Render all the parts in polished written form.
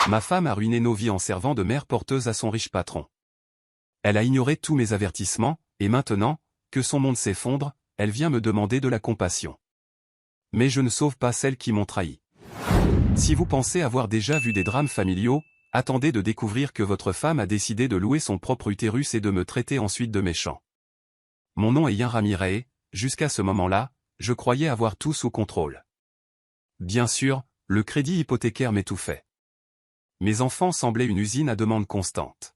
Ma femme a ruiné nos vies en servant de mère porteuse à son riche patron. Elle a ignoré tous mes avertissements, et maintenant, que son monde s'effondre, elle vient me demander de la compassion. Mais je ne sauve pas celles qui m'ont trahi. Si vous pensez avoir déjà vu des drames familiaux, attendez de découvrir que votre femme a décidé de louer son propre utérus et de me traiter ensuite de méchant. Mon nom est Ian Ramirez, jusqu'à ce moment-là, je croyais avoir tout sous contrôle. Bien sûr, le crédit hypothécaire m'étouffait. Mes enfants semblaient une usine à demande constante.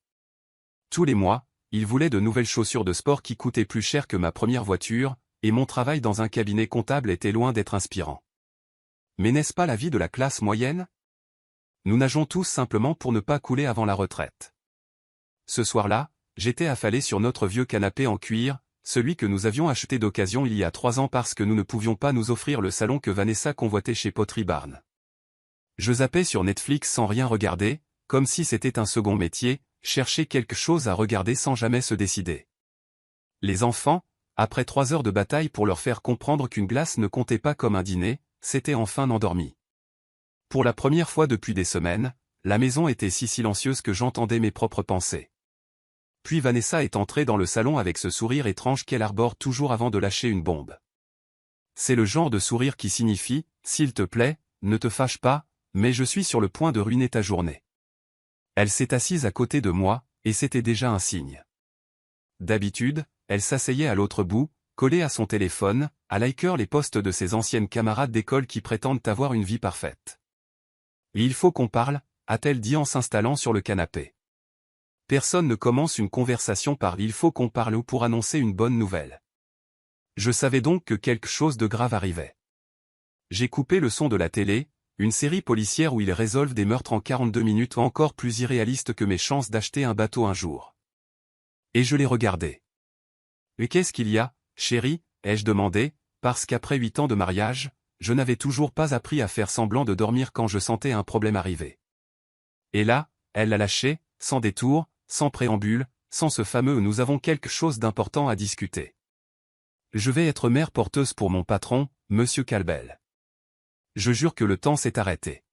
Tous les mois, ils voulaient de nouvelles chaussures de sport qui coûtaient plus cher que ma première voiture, et mon travail dans un cabinet comptable était loin d'être inspirant. Mais n'est-ce pas la vie de la classe moyenne? Nous nageons tous simplement pour ne pas couler avant la retraite. Ce soir-là, j'étais affalé sur notre vieux canapé en cuir, celui que nous avions acheté d'occasion il y a 3 ans parce que nous ne pouvions pas nous offrir le salon que Vanessa convoitait chez Pottery Barn. Je zappais sur Netflix sans rien regarder, comme si c'était un second métier, chercher quelque chose à regarder sans jamais se décider. Les enfants, après 3 heures de bataille pour leur faire comprendre qu'une glace ne comptait pas comme un dîner, s'étaient enfin endormis. Pour la première fois depuis des semaines, la maison était si silencieuse que j'entendais mes propres pensées. Puis Vanessa est entrée dans le salon avec ce sourire étrange qu'elle arbore toujours avant de lâcher une bombe. C'est le genre de sourire qui signifie, s'il te plaît, ne te fâche pas, mais je suis sur le point de ruiner ta journée. Elle s'est assise à côté de moi, et c'était déjà un signe. D'habitude, elle s'asseyait à l'autre bout, collée à son téléphone, à liker les posts de ses anciennes camarades d'école qui prétendent avoir une vie parfaite. Et il faut qu'on parle, a-t-elle dit en s'installant sur le canapé. Personne ne commence une conversation par « il faut qu'on parle » ou pour annoncer une bonne nouvelle. Je savais donc que quelque chose de grave arrivait. J'ai coupé le son de la télé, une série policière où ils résolvent des meurtres en 42 minutes encore plus irréaliste que mes chances d'acheter un bateau un jour. Et je l'ai regardé. « Et qu'est-ce qu'il y a, chérie ?» ai-je demandé, parce qu'après 8 ans de mariage, je n'avais toujours pas appris à faire semblant de dormir quand je sentais un problème arriver. Et là, elle l'a lâché, sans détour, sans préambule, sans ce fameux « nous avons quelque chose d'important à discuter ». Je vais être mère porteuse pour mon patron, Monsieur Calbel. Je jure que le temps s'est arrêté.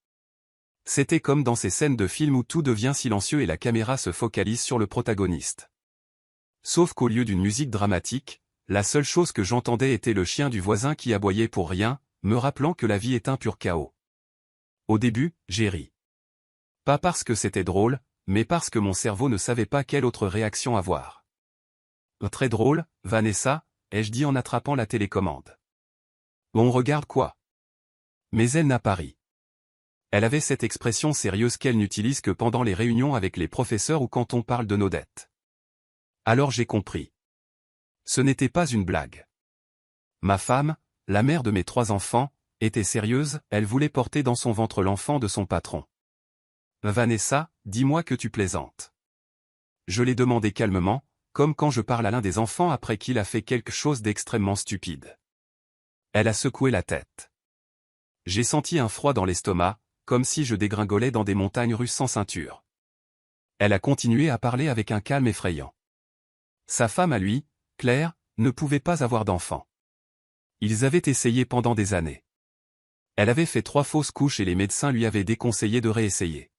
C'était comme dans ces scènes de film où tout devient silencieux et la caméra se focalise sur le protagoniste. Sauf qu'au lieu d'une musique dramatique, la seule chose que j'entendais était le chien du voisin qui aboyait pour rien, me rappelant que la vie est un pur chaos. Au début, j'ai ri. Pas parce que c'était drôle, mais parce que mon cerveau ne savait pas quelle autre réaction avoir. « Très drôle, Vanessa », ai-je dit en attrapant la télécommande. « On regarde quoi ?» Mais elle n'a pas ri. Elle avait cette expression sérieuse qu'elle n'utilise que pendant les réunions avec les professeurs ou quand on parle de nos dettes. Alors j'ai compris. Ce n'était pas une blague. Ma femme, la mère de mes 3 enfants, était sérieuse, elle voulait porter dans son ventre l'enfant de son patron. « Vanessa, dis-moi que tu plaisantes. » Je l'ai demandé calmement, comme quand je parle à l'un des enfants après qu'il a fait quelque chose d'extrêmement stupide. Elle a secoué la tête. J'ai senti un froid dans l'estomac, comme si je dégringolais dans des montagnes russes sans ceinture. Elle a continué à parler avec un calme effrayant. Sa femme à lui, Claire, ne pouvait pas avoir d'enfant. Ils avaient essayé pendant des années. Elle avait fait 3 fausses couches et les médecins lui avaient déconseillé de réessayer.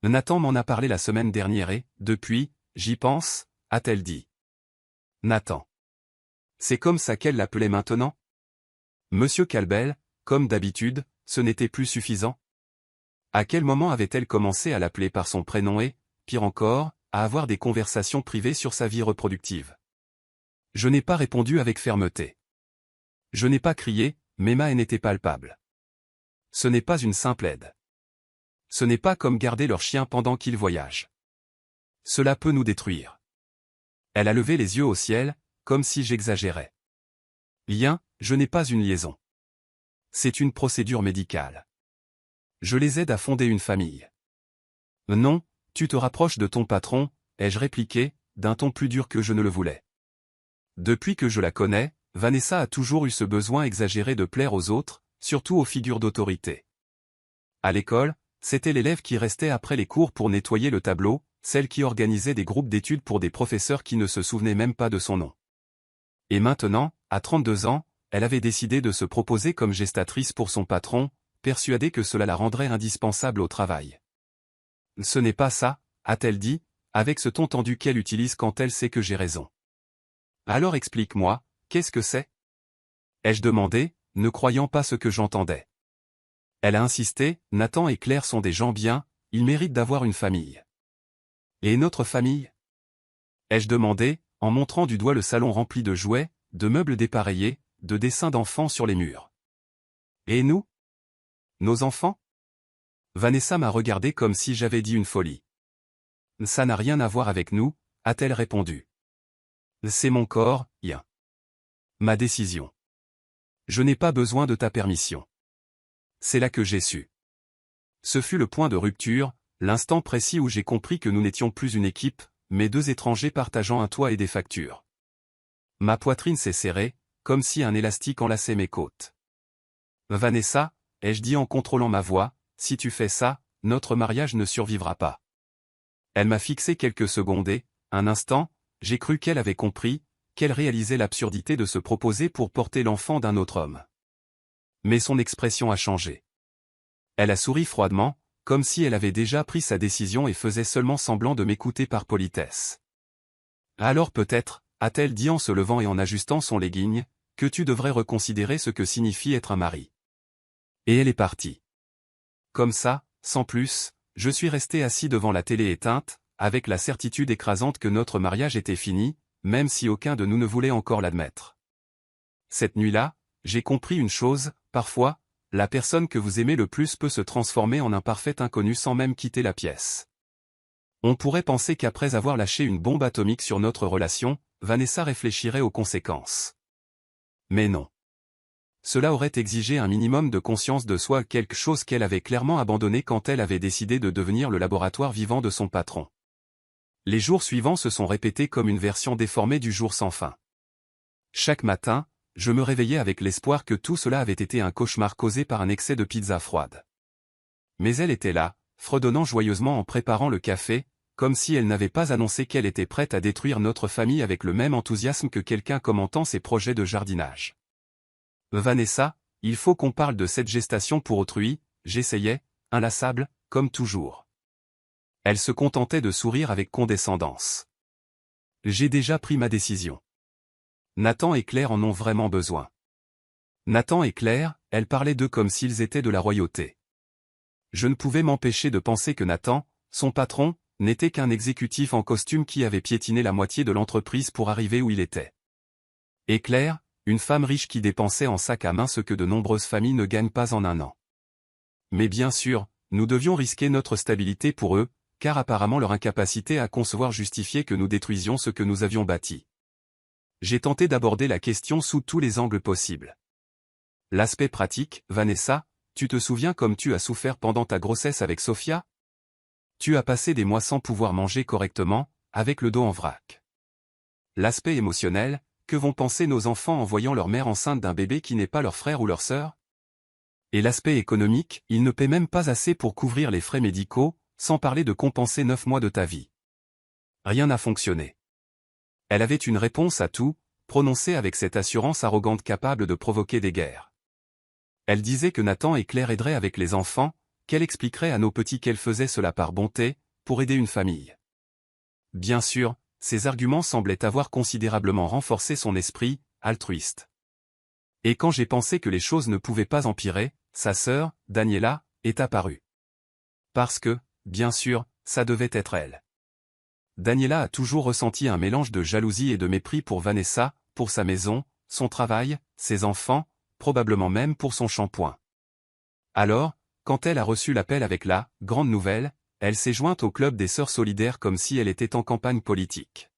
Nathan m'en a parlé la semaine dernière et, depuis, j'y pense, a-t-elle dit. Nathan. C'est comme ça qu'elle l'appelait maintenant? Monsieur Calbel, comme d'habitude, ce n'était plus suffisant. À quel moment avait-elle commencé à l'appeler par son prénom et, pire encore, à avoir des conversations privées sur sa vie reproductive? Je n'ai pas répondu avec fermeté. Je n'ai pas crié, mais ma haine était palpable. Ce n'est pas une simple aide. Ce n'est pas comme garder leur chien pendant qu'ils voyagent. Cela peut nous détruire. Elle a levé les yeux au ciel, comme si j'exagérais. Lien, je n'ai pas une liaison. C'est une procédure médicale. Je les aide à fonder une famille. Non, tu te rapproches de ton patron, ai-je répliqué, d'un ton plus dur que je ne le voulais. Depuis que je la connais, Vanessa a toujours eu ce besoin exagéré de plaire aux autres, surtout aux figures d'autorité. À l'école, c'était l'élève qui restait après les cours pour nettoyer le tableau, celle qui organisait des groupes d'études pour des professeurs qui ne se souvenaient même pas de son nom. Et maintenant, à 32 ans, elle avait décidé de se proposer comme gestatrice pour son patron, persuadée que cela la rendrait indispensable au travail. Ce n'est pas ça, a-t-elle dit, avec ce ton tendu qu'elle utilise quand elle sait que j'ai raison. Alors explique-moi, qu'est-ce que c'est? Ai-je demandé, ne croyant pas ce que j'entendais. Elle a insisté, Nathan et Claire sont des gens bien, ils méritent d'avoir une famille. Et notre famille? Ai-je demandé, en montrant du doigt le salon rempli de jouets, de meubles dépareillés, de dessins d'enfants sur les murs. Et nous? Nos enfants? Vanessa m'a regardé comme si j'avais dit une folie. Ça n'a rien à voir avec nous, a-t-elle répondu. C'est mon corps, Ian. Ma décision. Je n'ai pas besoin de ta permission. C'est là que j'ai su. Ce fut le point de rupture, l'instant précis où j'ai compris que nous n'étions plus une équipe, mais deux étrangers partageant un toit et des factures. Ma poitrine s'est serrée, comme si un élastique enlaçait mes côtes. Vanessa, ai-je dit en contrôlant ma voix, si tu fais ça, notre mariage ne survivra pas. Elle m'a fixé quelques secondes et, un instant, j'ai cru qu'elle avait compris, qu'elle réalisait l'absurdité de se proposer pour porter l'enfant d'un autre homme. Mais son expression a changé. Elle a souri froidement, comme si elle avait déjà pris sa décision et faisait seulement semblant de m'écouter par politesse. Alors peut-être, a-t-elle dit en se levant et en ajustant son legging, que tu devrais reconsidérer ce que signifie être un mari. Et elle est partie. Comme ça, sans plus, je suis resté assis devant la télé éteinte, avec la certitude écrasante que notre mariage était fini, même si aucun de nous ne voulait encore l'admettre. Cette nuit-là, j'ai compris une chose, parfois, la personne que vous aimez le plus peut se transformer en un parfait inconnu sans même quitter la pièce. On pourrait penser qu'après avoir lâché une bombe atomique sur notre relation, Vanessa réfléchirait aux conséquences. Mais non. Cela aurait exigé un minimum de conscience de soi, quelque chose qu'elle avait clairement abandonné quand elle avait décidé de devenir le laboratoire vivant de son patron. Les jours suivants se sont répétés comme une version déformée du jour sans fin. Chaque matin, je me réveillais avec l'espoir que tout cela avait été un cauchemar causé par un excès de pizza froide. Mais elle était là, fredonnant joyeusement en préparant le café, comme si elle n'avait pas annoncé qu'elle était prête à détruire notre famille avec le même enthousiasme que quelqu'un commentant ses projets de jardinage. Vanessa, il faut qu'on parle de cette gestation pour autrui, j'essayais, inlassable, comme toujours. Elle se contentait de sourire avec condescendance. J'ai déjà pris ma décision. Nathan et Claire en ont vraiment besoin. Nathan et Claire, elle parlait d'eux comme s'ils étaient de la royauté. Je ne pouvais m'empêcher de penser que Nathan, son patron, n'était qu'un exécutif en costume qui avait piétiné la moitié de l'entreprise pour arriver où il était. Et Claire, une femme riche qui dépensait en sac à main ce que de nombreuses familles ne gagnent pas en un an. Mais bien sûr, nous devions risquer notre stabilité pour eux, car apparemment leur incapacité à concevoir justifiait que nous détruisions ce que nous avions bâti. J'ai tenté d'aborder la question sous tous les angles possibles. L'aspect pratique, Vanessa, tu te souviens comme tu as souffert pendant ta grossesse avec Sophia? Tu as passé des mois sans pouvoir manger correctement, avec le dos en vrac. L'aspect émotionnel, que vont penser nos enfants en voyant leur mère enceinte d'un bébé qui n'est pas leur frère ou leur sœur? Et l'aspect économique, ils ne paient même pas assez pour couvrir les frais médicaux, sans parler de compenser 9 mois de ta vie. Rien n'a fonctionné. Elle avait une réponse à tout, prononcée avec cette assurance arrogante capable de provoquer des guerres. Elle disait que Nathan et Claire aideraient avec les enfants, qu'elle expliquerait à nos petits qu'elle faisait cela par bonté, pour aider une famille. Bien sûr, ces arguments semblaient avoir considérablement renforcé son esprit, altruiste. Et quand j'ai pensé que les choses ne pouvaient pas empirer, sa sœur, Daniela, est apparue. Parce que, bien sûr, ça devait être elle. Daniela a toujours ressenti un mélange de jalousie et de mépris pour Vanessa, pour sa maison, son travail, ses enfants, probablement même pour son shampoing. Alors, quand elle a reçu l'appel avec la « grande nouvelle », elle s'est jointe au club des sœurs solidaires comme si elle était en campagne politique.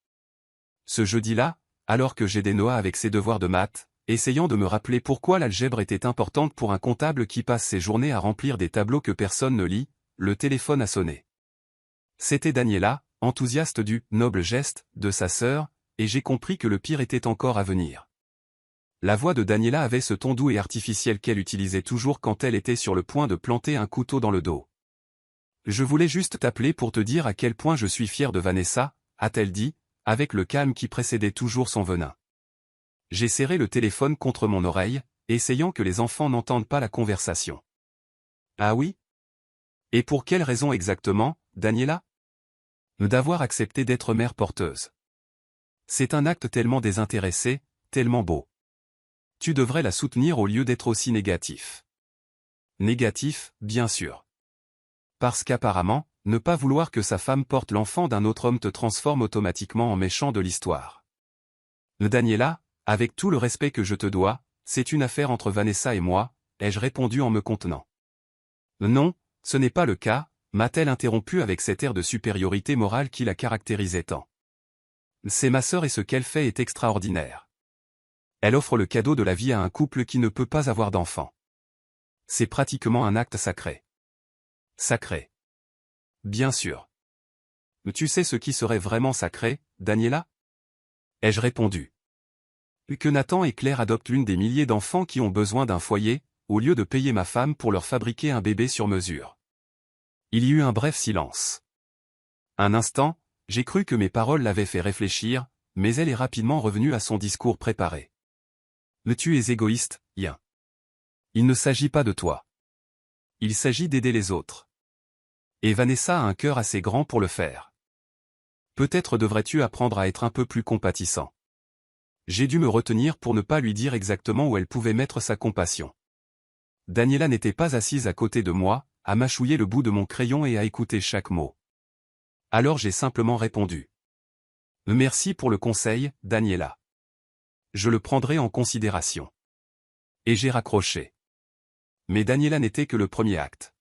Ce jeudi-là, alors que j'aidais Noah avec ses devoirs de maths, essayant de me rappeler pourquoi l'algèbre était importante pour un comptable qui passe ses journées à remplir des tableaux que personne ne lit, le téléphone a sonné. C'était Daniela, enthousiaste du « noble geste » de sa sœur, et j'ai compris que le pire était encore à venir. La voix de Daniela avait ce ton doux et artificiel qu'elle utilisait toujours quand elle était sur le point de planter un couteau dans le dos. « Je voulais juste t'appeler pour te dire à quel point je suis fier de Vanessa », a-t-elle dit, avec le calme qui précédait toujours son venin. J'ai serré le téléphone contre mon oreille, essayant que les enfants n'entendent pas la conversation. « Ah oui ? Et pour quelle raison exactement, Daniela? D'avoir accepté d'être mère porteuse. C'est un acte tellement désintéressé, tellement beau. Tu devrais la soutenir au lieu d'être aussi négatif. Négatif, bien sûr. Parce qu'apparemment, ne pas vouloir que sa femme porte l'enfant d'un autre homme te transforme automatiquement en méchant de l'histoire. Daniela, avec tout le respect que je te dois, c'est une affaire entre Vanessa et moi, ai-je répondu en me contenant. Non, ce n'est pas le cas, m'a-t-elle interrompu avec cet air de supériorité morale qui la caractérisait tant. C'est ma sœur et ce qu'elle fait est extraordinaire. Elle offre le cadeau de la vie à un couple qui ne peut pas avoir d'enfant. C'est pratiquement un acte sacré. Sacré. Bien sûr. Tu sais ce qui serait vraiment sacré, Daniela? Ai-je répondu. Que Nathan et Claire adoptent l'une des milliers d'enfants qui ont besoin d'un foyer, au lieu de payer ma femme pour leur fabriquer un bébé sur mesure. Il y eut un bref silence. Un instant, j'ai cru que mes paroles l'avaient fait réfléchir, mais elle est rapidement revenue à son discours préparé. Tu es égoïste, Ian. Il ne s'agit pas de toi. Il s'agit d'aider les autres. Et Vanessa a un cœur assez grand pour le faire. Peut-être devrais-tu apprendre à être un peu plus compatissant. J'ai dû me retenir pour ne pas lui dire exactement où elle pouvait mettre sa compassion. Daniela n'était pas assise à côté de moi, à mâchouiller le bout de mon crayon et à écouter chaque mot. Alors j'ai simplement répondu. Merci pour le conseil, Daniela. Je le prendrai en considération. Et j'ai raccroché. Mais Daniela n'était que le premier acte.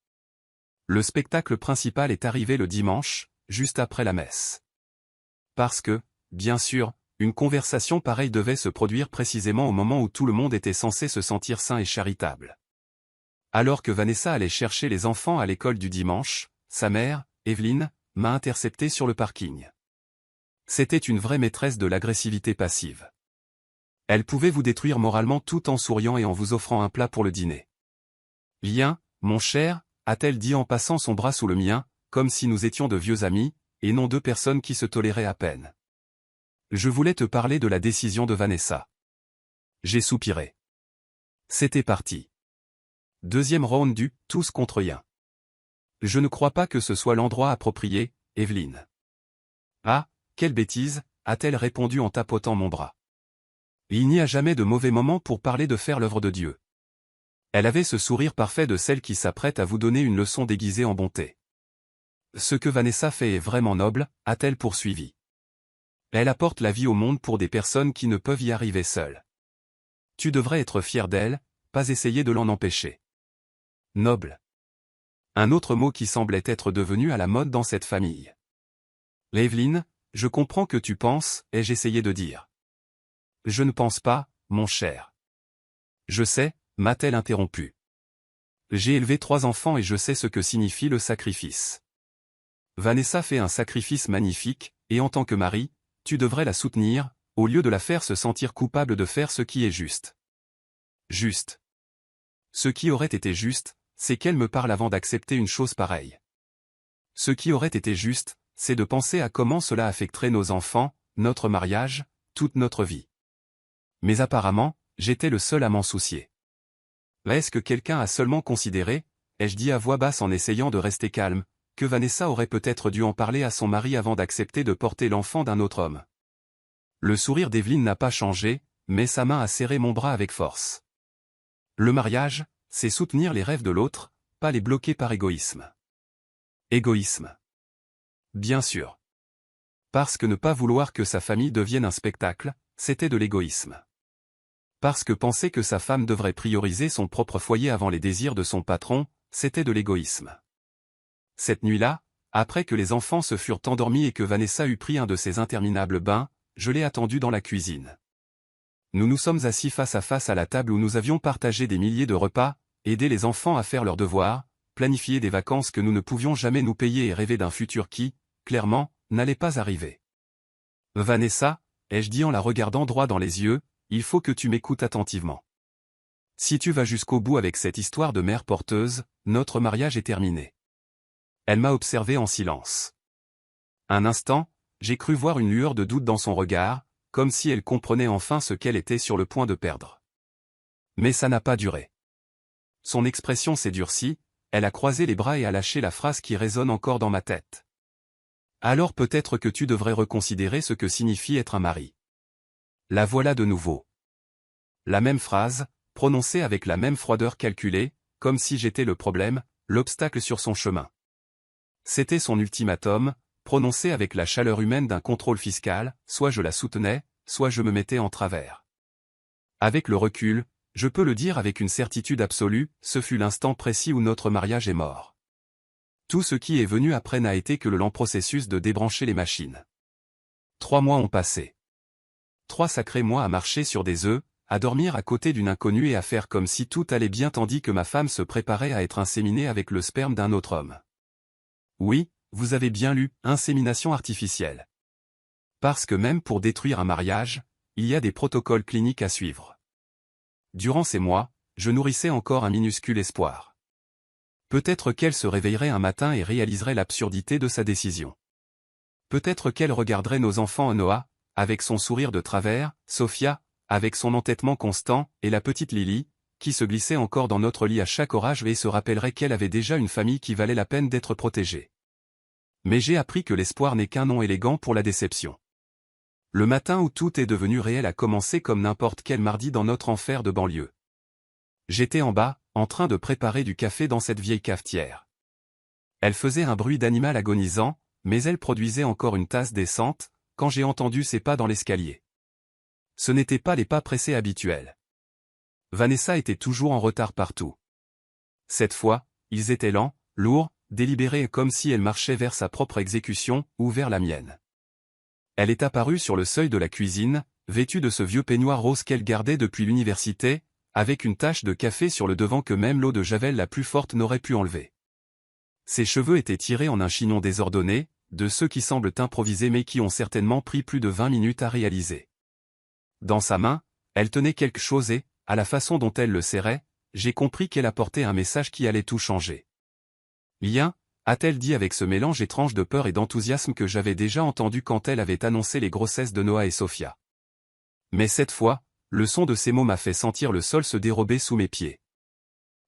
Le spectacle principal est arrivé le dimanche, juste après la messe. Parce que, bien sûr, une conversation pareille devait se produire précisément au moment où tout le monde était censé se sentir sain et charitable. Alors que Vanessa allait chercher les enfants à l'école du dimanche, sa mère, Evelyne, m'a intercepté sur le parking. C'était une vraie maîtresse de l'agressivité passive. Elle pouvait vous détruire moralement tout en souriant et en vous offrant un plat pour le dîner. Viens, mon cher, a-t-elle dit en passant son bras sous le mien, comme si nous étions de vieux amis, et non deux personnes qui se toléraient à peine. Je voulais te parler de la décision de Vanessa. J'ai soupiré. C'était parti. Deuxième round du « tous contre rien ». Je ne crois pas que ce soit l'endroit approprié, Evelyne. Ah, quelle bêtise, a-t-elle répondu en tapotant mon bras. Il n'y a jamais de mauvais moment pour parler de faire l'œuvre de Dieu. Elle avait ce sourire parfait de celle qui s'apprête à vous donner une leçon déguisée en bonté. Ce que Vanessa fait est vraiment noble, a-t-elle poursuivi. Elle apporte la vie au monde pour des personnes qui ne peuvent y arriver seules. Tu devrais être fier d'elle, pas essayer de l'en empêcher. Noble. Un autre mot qui semblait être devenu à la mode dans cette famille. Evelyne, je comprends que tu penses, ai-je essayé de dire. Je ne pense pas, mon cher. Je sais, m'a-t-elle interrompu. J'ai élevé 3 enfants et je sais ce que signifie le sacrifice. Vanessa fait un sacrifice magnifique, et en tant que mari, tu devrais la soutenir, au lieu de la faire se sentir coupable de faire ce qui est juste. Juste. Ce qui aurait été juste, c'est qu'elle me parle avant d'accepter une chose pareille. Ce qui aurait été juste, c'est de penser à comment cela affecterait nos enfants, notre mariage, toute notre vie. Mais apparemment, j'étais le seul à m'en soucier. Est-ce que quelqu'un a seulement considéré, ai-je dit à voix basse en essayant de rester calme, que Vanessa aurait peut-être dû en parler à son mari avant d'accepter de porter l'enfant d'un autre homme. Le sourire d'Evelyne n'a pas changé, mais sa main a serré mon bras avec force. Le mariage, c'est soutenir les rêves de l'autre, pas les bloquer par égoïsme. Égoïsme. Bien sûr. Parce que ne pas vouloir que sa famille devienne un spectacle, c'était de l'égoïsme. Parce que penser que sa femme devrait prioriser son propre foyer avant les désirs de son patron, c'était de l'égoïsme. Cette nuit-là, après que les enfants se furent endormis et que Vanessa eut pris un de ses interminables bains, je l'ai attendue dans la cuisine. Nous nous sommes assis face à face à la table où nous avions partagé des milliers de repas, aidé les enfants à faire leurs devoirs, planifié des vacances que nous ne pouvions jamais nous payer et rêver d'un futur qui, clairement, n'allait pas arriver. Vanessa, ai-je dit en la regardant droit dans les yeux, il faut que tu m'écoutes attentivement. Si tu vas jusqu'au bout avec cette histoire de mère porteuse, notre mariage est terminé. Elle m'a observé en silence. Un instant, j'ai cru voir une lueur de doute dans son regard, comme si elle comprenait enfin ce qu'elle était sur le point de perdre. Mais ça n'a pas duré. Son expression s'est durcie, elle a croisé les bras et a lâché la phrase qui résonne encore dans ma tête. Alors peut-être que tu devrais reconsidérer ce que signifie être un mari. La voilà de nouveau. La même phrase, prononcée avec la même froideur calculée, comme si j'étais le problème, l'obstacle sur son chemin. C'était son ultimatum, prononcé avec la chaleur humaine d'un contrôle fiscal, soit je la soutenais, soit je me mettais en travers. Avec le recul, je peux le dire avec une certitude absolue, ce fut l'instant précis où notre mariage est mort. Tout ce qui est venu après n'a été que le lent processus de débrancher les machines. 3 mois ont passé. 3 sacrés mois à marcher sur des œufs, à dormir à côté d'une inconnue et à faire comme si tout allait bien tandis que ma femme se préparait à être inséminée avec le sperme d'un autre homme. Oui, vous avez bien lu, insémination artificielle. Parce que même pour détruire un mariage, il y a des protocoles cliniques à suivre. Durant ces mois, je nourrissais encore un minuscule espoir. Peut-être qu'elle se réveillerait un matin et réaliserait l'absurdité de sa décision. Peut-être qu'elle regarderait nos enfants Noah, avec son sourire de travers, Sophia, avec son entêtement constant, et la petite Lily, qui se glissait encore dans notre lit à chaque orage et se rappellerait qu'elle avait déjà une famille qui valait la peine d'être protégée. Mais j'ai appris que l'espoir n'est qu'un nom élégant pour la déception. Le matin où tout est devenu réel a commencé comme n'importe quel mardi dans notre enfer de banlieue. J'étais en bas, en train de préparer du café dans cette vieille cafetière. Elle faisait un bruit d'animal agonisant, mais elle produisait encore une tasse décente, quand j'ai entendu ses pas dans l'escalier. Ce n'étaient pas les pas pressés habituels. Vanessa était toujours en retard partout. Cette fois, ils étaient lents, lourds, délibérés comme si elle marchait vers sa propre exécution, ou vers la mienne. Elle est apparue sur le seuil de la cuisine, vêtue de ce vieux peignoir rose qu'elle gardait depuis l'université, avec une tache de café sur le devant que même l'eau de Javel la plus forte n'aurait pu enlever. Ses cheveux étaient tirés en un chignon désordonné, de ceux qui semblent improvisés mais qui ont certainement pris plus de 20 minutes à réaliser. Dans sa main, elle tenait quelque chose et, à la façon dont elle le serrait, j'ai compris qu'elle apportait un message qui allait tout changer. Lien, a-t-elle dit avec ce mélange étrange de peur et d'enthousiasme que j'avais déjà entendu quand elle avait annoncé les grossesses de Noah et Sophia. Mais cette fois, le son de ces mots m'a fait sentir le sol se dérober sous mes pieds.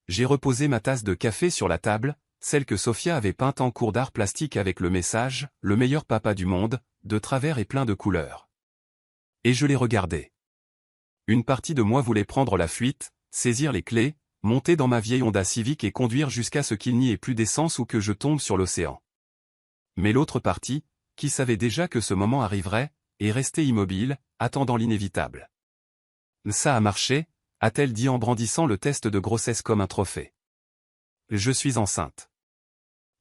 J'ai reposé ma tasse de café sur la table, celle que Sophia avait peinte en cours d'art plastique avec le message « Le meilleur papa du monde », de travers et plein de couleurs. Et je les regardais. Une partie de moi voulait prendre la fuite, saisir les clés, monter dans ma vieille Honda Civic et conduire jusqu'à ce qu'il n'y ait plus d'essence ou que je tombe sur l'océan. Mais l'autre partie, qui savait déjà que ce moment arriverait, est restée immobile, attendant l'inévitable. Ça a marché, a-t-elle dit en brandissant le test de grossesse comme un trophée. Je suis enceinte.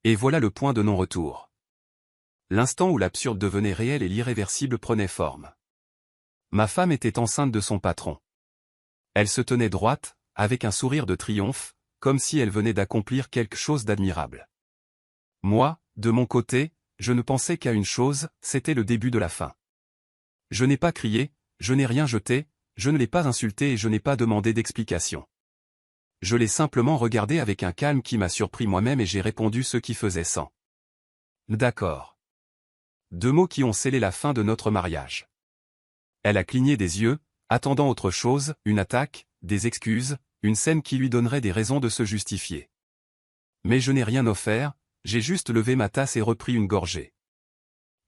Et voilà le point de non-retour. L'instant où l'absurde devenait réel et l'irréversible prenait forme. Ma femme était enceinte de son patron. Elle se tenait droite, avec un sourire de triomphe, comme si elle venait d'accomplir quelque chose d'admirable. Moi, de mon côté, je ne pensais qu'à une chose, c'était le début de la fin. Je n'ai pas crié, je n'ai rien jeté, je ne l'ai pas insulté et je n'ai pas demandé d'explication. Je l'ai simplement regardé avec un calme qui m'a surpris moi-même et j'ai répondu ce qui faisait sens. D'accord. 2 mots qui ont scellé la fin de notre mariage. Elle a cligné des yeux, attendant autre chose, une attaque, des excuses, une scène qui lui donnerait des raisons de se justifier. Mais je n'ai rien offert, j'ai juste levé ma tasse et repris une gorgée.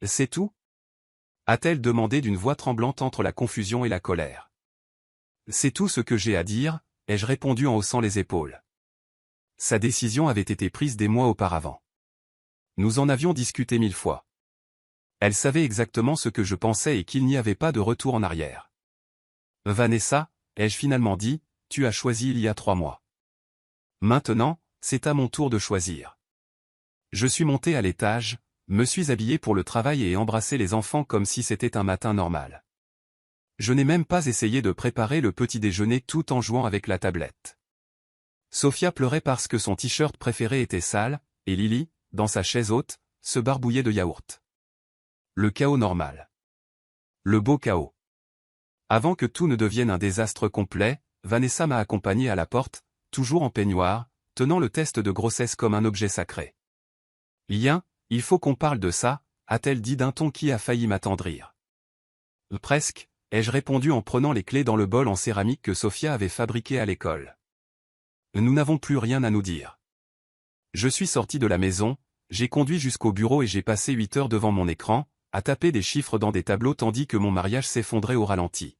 C'est tout ? A-t-elle demandé d'une voix tremblante entre la confusion et la colère. C'est tout ce que j'ai à dire, ai-je répondu en haussant les épaules. Sa décision avait été prise des mois auparavant. Nous en avions discuté 1000 fois. Elle savait exactement ce que je pensais et qu'il n'y avait pas de retour en arrière. Vanessa, ai-je finalement dit, tu as choisi il y a 3 mois. Maintenant, c'est à mon tour de choisir. Je suis monté à l'étage, me suis habillé pour le travail et embrassé les enfants comme si c'était un matin normal. Je n'ai même pas essayé de préparer le petit déjeuner tout en jouant avec la tablette. Sophia pleurait parce que son t-shirt préféré était sale, et Lily, dans sa chaise haute, se barbouillait de yaourt. Le chaos normal. Le beau chaos. Avant que tout ne devienne un désastre complet, Vanessa m'a accompagné à la porte, toujours en peignoir, tenant le test de grossesse comme un objet sacré. Lien, il faut qu'on parle de ça, a-t-elle dit d'un ton qui a failli m'attendrir. Presque, ai-je répondu en prenant les clés dans le bol en céramique que Sophia avait fabriqué à l'école. Nous n'avons plus rien à nous dire. Je suis sorti de la maison, j'ai conduit jusqu'au bureau et j'ai passé 8 heures devant mon écran, à taper des chiffres dans des tableaux tandis que mon mariage s'effondrait au ralenti.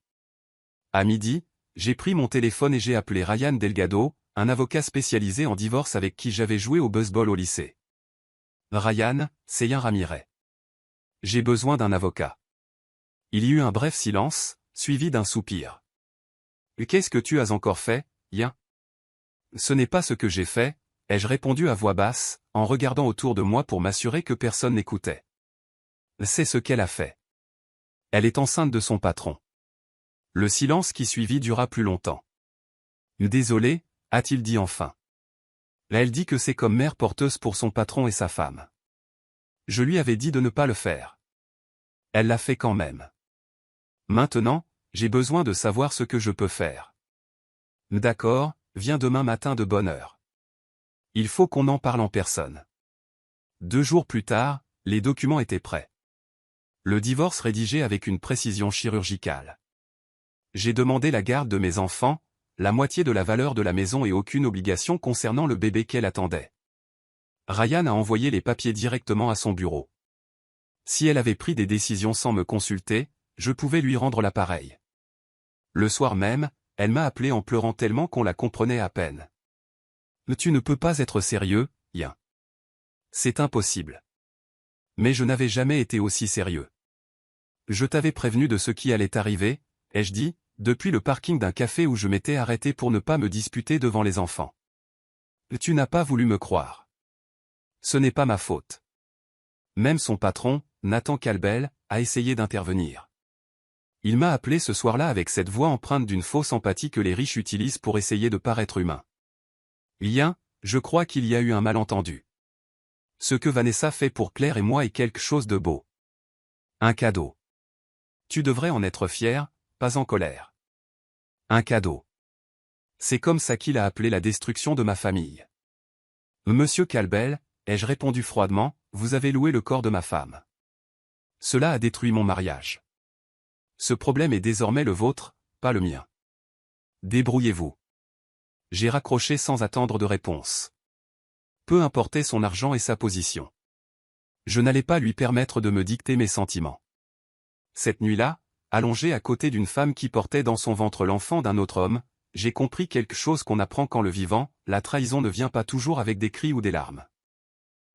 À midi, j'ai pris mon téléphone et j'ai appelé Ryan Delgado, un avocat spécialisé en divorce avec qui j'avais joué au baseball au lycée. Ryan, c'est Ian Ramirez. J'ai besoin d'un avocat. Il y eut un bref silence, suivi d'un soupir. Qu'est-ce que tu as encore fait, Ian? Ce n'est pas ce que j'ai fait, ai-je répondu à voix basse, en regardant autour de moi pour m'assurer que personne n'écoutait. C'est ce qu'elle a fait. Elle est enceinte de son patron. Le silence qui suivit dura plus longtemps. Désolé, a-t-il dit enfin. Elle dit que c'est comme mère porteuse pour son patron et sa femme. Je lui avais dit de ne pas le faire. Elle l'a fait quand même. Maintenant, j'ai besoin de savoir ce que je peux faire. D'accord, viens demain matin de bonne heure. Il faut qu'on en parle en personne. 2 jours plus tard, les documents étaient prêts. Le divorce rédigé avec une précision chirurgicale. J'ai demandé la garde de mes enfants, la moitié de la valeur de la maison et aucune obligation concernant le bébé qu'elle attendait. Ryan a envoyé les papiers directement à son bureau. Si elle avait pris des décisions sans me consulter, je pouvais lui rendre l'appareil. Le soir même, elle m'a appelé en pleurant tellement qu'on la comprenait à peine. « Tu ne peux pas être sérieux, Ian. C'est impossible. » Mais je n'avais jamais été aussi sérieux. Je t'avais prévenu de ce qui allait arriver, ai-je dit, depuis le parking d'un café où je m'étais arrêté pour ne pas me disputer devant les enfants. Tu n'as pas voulu me croire. Ce n'est pas ma faute. Même son patron, Nathan Kalbel, a essayé d'intervenir. Il m'a appelé ce soir-là avec cette voix empreinte d'une fausse empathie que les riches utilisent pour essayer de paraître humains. Ian, je crois qu'il y a eu un malentendu. Ce que Vanessa fait pour Claire et moi est quelque chose de beau. Un cadeau. Tu devrais en être fier, pas en colère. Un cadeau. C'est comme ça qu'il a appelé la destruction de ma famille. Monsieur Kalbel, ai-je répondu froidement, vous avez loué le corps de ma femme. Cela a détruit mon mariage. Ce problème est désormais le vôtre, pas le mien. Débrouillez-vous. J'ai raccroché sans attendre de réponse. Peu importait son argent et sa position. Je n'allais pas lui permettre de me dicter mes sentiments. Cette nuit-là, allongé à côté d'une femme qui portait dans son ventre l'enfant d'un autre homme, j'ai compris quelque chose qu'on apprend quand le vivant, la trahison ne vient pas toujours avec des cris ou des larmes.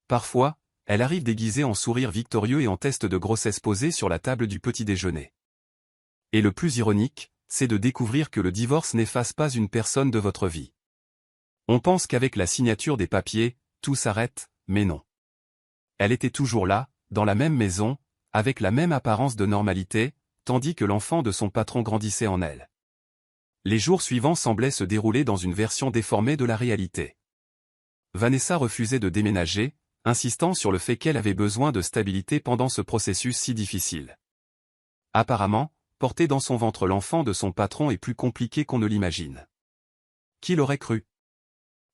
Parfois, elle arrive déguisée en sourire victorieux et en test de grossesse posé sur la table du petit déjeuner. Et le plus ironique, c'est de découvrir que le divorce n'efface pas une personne de votre vie. On pense qu'avec la signature des papiers, tout s'arrête, mais non. Elle était toujours là, dans la même maison, avec la même apparence de normalité, tandis que l'enfant de son patron grandissait en elle. Les jours suivants semblaient se dérouler dans une version déformée de la réalité. Vanessa refusait de déménager, insistant sur le fait qu'elle avait besoin de stabilité pendant ce processus si difficile. Apparemment, porter dans son ventre l'enfant de son patron est plus compliqué qu'on ne l'imagine. Qui l'aurait cru?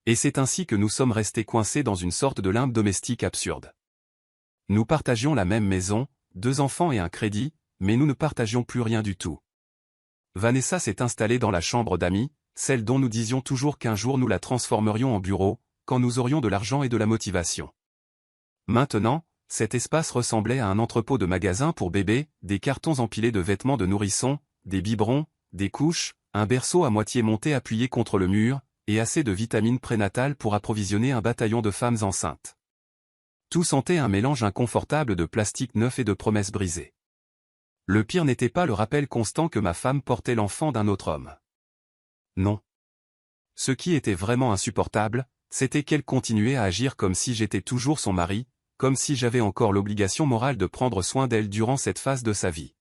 Et c'est ainsi que nous sommes restés coincés dans une sorte de limbe domestique absurde. Nous partagions la même maison, 2 enfants et un crédit, mais nous ne partagions plus rien du tout. Vanessa s'est installée dans la chambre d'amis, celle dont nous disions toujours qu'un jour nous la transformerions en bureau, quand nous aurions de l'argent et de la motivation. Maintenant, cet espace ressemblait à un entrepôt de magasins pour bébés, des cartons empilés de vêtements de nourrissons, des biberons, des couches, un berceau à moitié monté appuyé contre le mur, et assez de vitamines prénatales pour approvisionner un bataillon de femmes enceintes. Tout sentait un mélange inconfortable de plastique neuf et de promesses brisées. Le pire n'était pas le rappel constant que ma femme portait l'enfant d'un autre homme. Non. Ce qui était vraiment insupportable, c'était qu'elle continuait à agir comme si j'étais toujours son mari, comme si j'avais encore l'obligation morale de prendre soin d'elle durant cette phase de sa vie.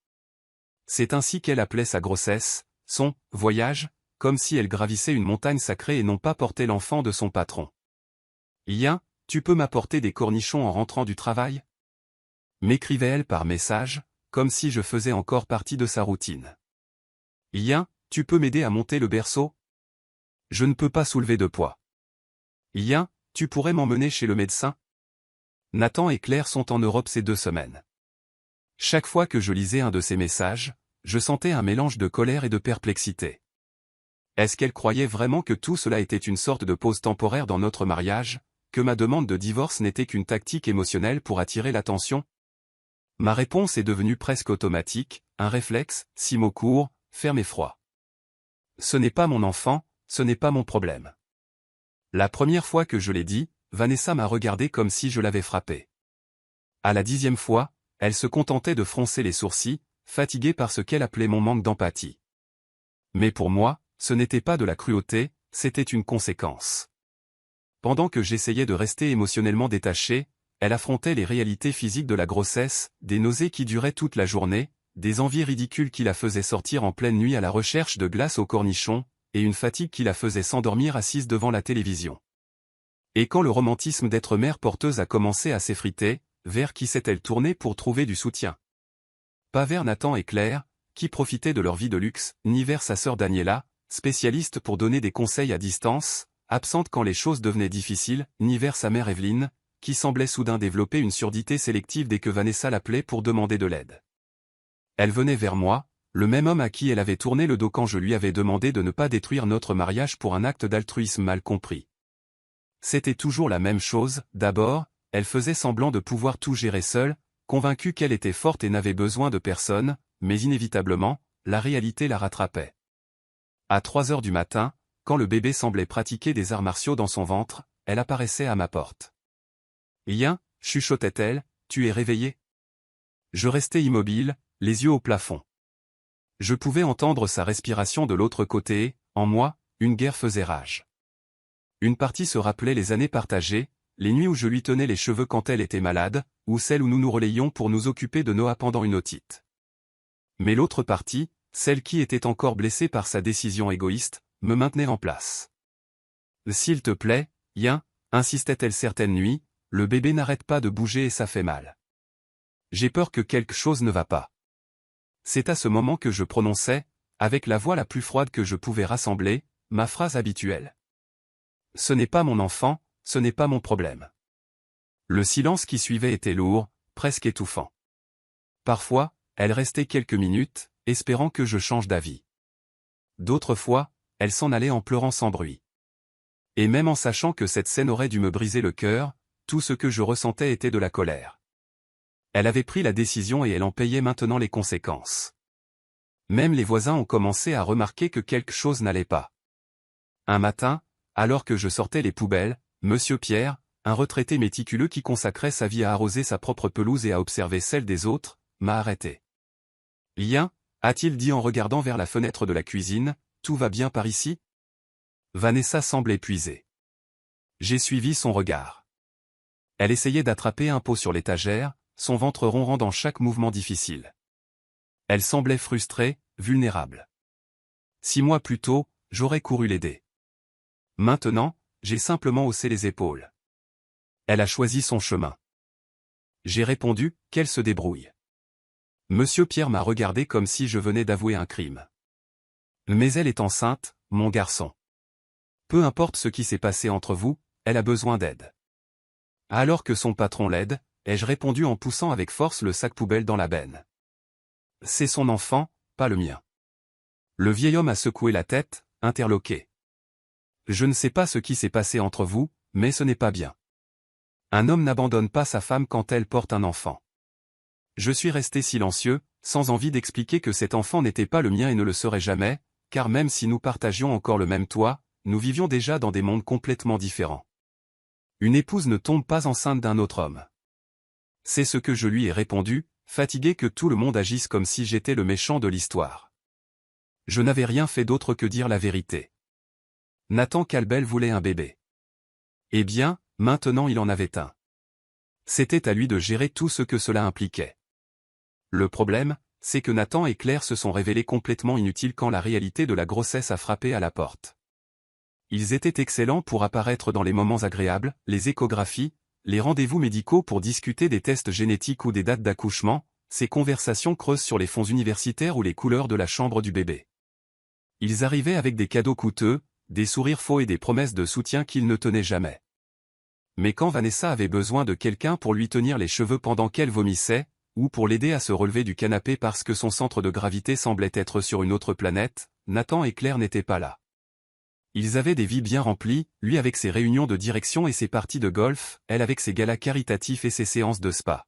C'est ainsi qu'elle appelait sa grossesse, son « voyage », comme si elle gravissait une montagne sacrée et non pas portait l'enfant de son patron. « Ian, tu peux m'apporter des cornichons en rentrant du travail ?» m'écrivait-elle par message, comme si je faisais encore partie de sa routine. « Ian, tu peux m'aider à monter le berceau ? Je ne peux pas soulever de poids. » « Ian, tu pourrais m'emmener chez le médecin ? Nathan et Claire sont en Europe ces 2 semaines. » Chaque fois que je lisais un de ces messages, je sentais un mélange de colère et de perplexité. Est-ce qu'elle croyait vraiment que tout cela était une sorte de pause temporaire dans notre mariage, que ma demande de divorce n'était qu'une tactique émotionnelle pour attirer l'attention? Ma réponse est devenue presque automatique, un réflexe, 6 mots courts, ferme et froid. Ce n'est pas mon enfant, ce n'est pas mon problème. La première fois que je l'ai dit, Vanessa m'a regardé comme si je l'avais frappée. À la 10e fois, elle se contentait de froncer les sourcils, fatiguée par ce qu'elle appelait mon manque d'empathie. Mais pour moi, ce n'était pas de la cruauté, c'était une conséquence. Pendant que j'essayais de rester émotionnellement détaché, elle affrontait les réalités physiques de la grossesse, des nausées qui duraient toute la journée, des envies ridicules qui la faisaient sortir en pleine nuit à la recherche de glace au cornichon, et une fatigue qui la faisait s'endormir assise devant la télévision. Et quand le romantisme d'être mère porteuse a commencé à s'effriter, vers qui s'est-elle tournée pour trouver du soutien? Pas vers Nathan et Claire, qui profitaient de leur vie de luxe, ni vers sa sœur Daniela, spécialiste pour donner des conseils à distance, absente quand les choses devenaient difficiles, ni vers sa mère Evelyne, qui semblait soudain développer une surdité sélective dès que Vanessa l'appelait pour demander de l'aide. Elle venait vers moi, le même homme à qui elle avait tourné le dos quand je lui avais demandé de ne pas détruire notre mariage pour un acte d'altruisme mal compris. C'était toujours la même chose, d'abord, elle faisait semblant de pouvoir tout gérer seule, convaincue qu'elle était forte et n'avait besoin de personne, mais inévitablement, la réalité la rattrapait. À 3 heures du matin, quand le bébé semblait pratiquer des arts martiaux dans son ventre, elle apparaissait à ma porte. « Rien, chuchotait-elle, tu es réveillé ?» Je restais immobile, les yeux au plafond. Je pouvais entendre sa respiration de l'autre côté et, en moi, une guerre faisait rage. Une partie se rappelait les années partagées, les nuits où je lui tenais les cheveux quand elle était malade, ou celles où nous nous relayions pour nous occuper de Noah pendant une otite. Mais l'autre partie, celle qui était encore blessée par sa décision égoïste, me maintenait en place. « S'il te plaît, Yin, insistait-elle certaines nuits, le bébé n'arrête pas de bouger et ça fait mal. J'ai peur que quelque chose ne va pas. » C'est à ce moment que je prononçais, avec la voix la plus froide que je pouvais rassembler, ma phrase habituelle. « Ce n'est pas mon enfant, ce n'est pas mon problème. » Le silence qui suivait était lourd, presque étouffant. Parfois, elle restait quelques minutes, espérant que je change d'avis. D'autres fois, elle s'en allait en pleurant sans bruit. Et même en sachant que cette scène aurait dû me briser le cœur, tout ce que je ressentais était de la colère. Elle avait pris la décision et elle en payait maintenant les conséquences. Même les voisins ont commencé à remarquer que quelque chose n'allait pas. Un matin, alors que je sortais les poubelles, Monsieur Pierre, un retraité méticuleux qui consacrait sa vie à arroser sa propre pelouse et à observer celle des autres, m'a arrêté. « Rien, a-t-il dit en regardant vers la fenêtre de la cuisine, tout va bien par ici ?» Vanessa semble épuisée. J'ai suivi son regard. Elle essayait d'attraper un pot sur l'étagère, son ventre rond rendant chaque mouvement difficile. Elle semblait frustrée, vulnérable. 6 mois plus tôt, j'aurais couru l'aider. Maintenant, j'ai simplement haussé les épaules. Elle a choisi son chemin. J'ai répondu, qu'elle se débrouille. Monsieur Pierre m'a regardé comme si je venais d'avouer un crime. Mais elle est enceinte, mon garçon. Peu importe ce qui s'est passé entre vous, elle a besoin d'aide. Alors que son patron l'aide, ai-je répondu en poussant avec force le sac poubelle dans la benne. C'est son enfant, pas le mien. Le vieil homme a secoué la tête, interloqué. Je ne sais pas ce qui s'est passé entre vous, mais ce n'est pas bien. Un homme n'abandonne pas sa femme quand elle porte un enfant. Je suis resté silencieux, sans envie d'expliquer que cet enfant n'était pas le mien et ne le serait jamais, car même si nous partagions encore le même toit, nous vivions déjà dans des mondes complètement différents. Une épouse ne tombe pas enceinte d'un autre homme. C'est ce que je lui ai répondu, fatigué que tout le monde agisse comme si j'étais le méchant de l'histoire. Je n'avais rien fait d'autre que dire la vérité. Nathan Calbel voulait un bébé. Eh bien, maintenant il en avait un. C'était à lui de gérer tout ce que cela impliquait. Le problème, c'est que Nathan et Claire se sont révélés complètement inutiles quand la réalité de la grossesse a frappé à la porte. Ils étaient excellents pour apparaître dans les moments agréables, les échographies, les rendez-vous médicaux pour discuter des tests génétiques ou des dates d'accouchement, ces conversations creuses sur les fonds universitaires ou les couleurs de la chambre du bébé. Ils arrivaient avec des cadeaux coûteux, des sourires faux et des promesses de soutien qu'ils ne tenaient jamais. Mais quand Vanessa avait besoin de quelqu'un pour lui tenir les cheveux pendant qu'elle vomissait, ou pour l'aider à se relever du canapé parce que son centre de gravité semblait être sur une autre planète, Nathan et Claire n'étaient pas là. Ils avaient des vies bien remplies, lui avec ses réunions de direction et ses parties de golf, elle avec ses galas caritatifs et ses séances de spa.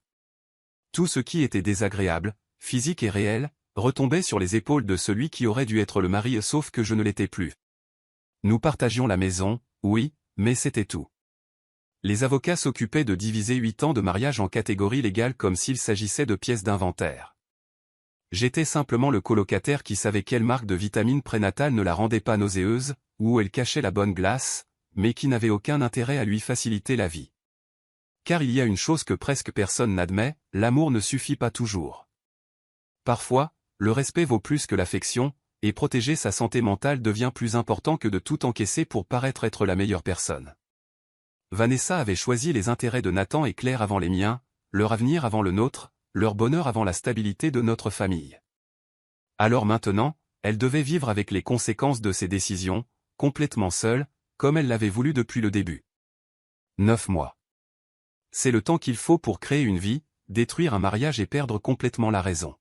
Tout ce qui était désagréable, physique et réel, retombait sur les épaules de celui qui aurait dû être le mari sauf que je ne l'étais plus. Nous partagions la maison, oui, mais c'était tout. Les avocats s'occupaient de diviser 8 ans de mariage en catégories légales comme s'il s'agissait de pièces d'inventaire. J'étais simplement le colocataire qui savait quelle marque de vitamine prénatale ne la rendait pas nauséeuse, ou où elle cachait la bonne glace, mais qui n'avait aucun intérêt à lui faciliter la vie. Car il y a une chose que presque personne n'admet, l'amour ne suffit pas toujours. Parfois, le respect vaut plus que l'affection, et protéger sa santé mentale devient plus important que de tout encaisser pour paraître être la meilleure personne. Vanessa avait choisi les intérêts de Nathan et Claire avant les miens, leur avenir avant le nôtre, leur bonheur avant la stabilité de notre famille. Alors maintenant, elle devait vivre avec les conséquences de ses décisions, complètement seule, comme elle l'avait voulu depuis le début. 9 mois. C'est le temps qu'il faut pour créer une vie, détruire un mariage et perdre complètement la raison.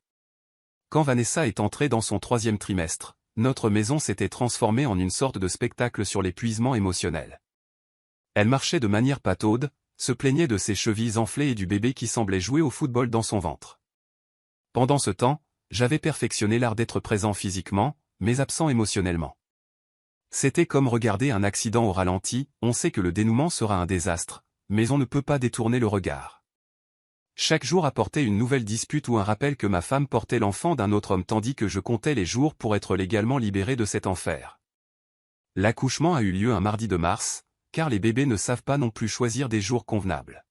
Quand Vanessa est entrée dans son 3e trimestre, notre maison s'était transformée en une sorte de spectacle sur l'épuisement émotionnel. Elle marchait de manière pataude, se plaignait de ses chevilles enflées et du bébé qui semblait jouer au football dans son ventre. Pendant ce temps, j'avais perfectionné l'art d'être présent physiquement, mais absent émotionnellement. C'était comme regarder un accident au ralenti, on sait que le dénouement sera un désastre, mais on ne peut pas détourner le regard. Chaque jour apportait une nouvelle dispute ou un rappel que ma femme portait l'enfant d'un autre homme tandis que je comptais les jours pour être légalement libéré de cet enfer. L'accouchement a eu lieu un mardi de mars, car les bébés ne savent pas non plus choisir des jours convenables.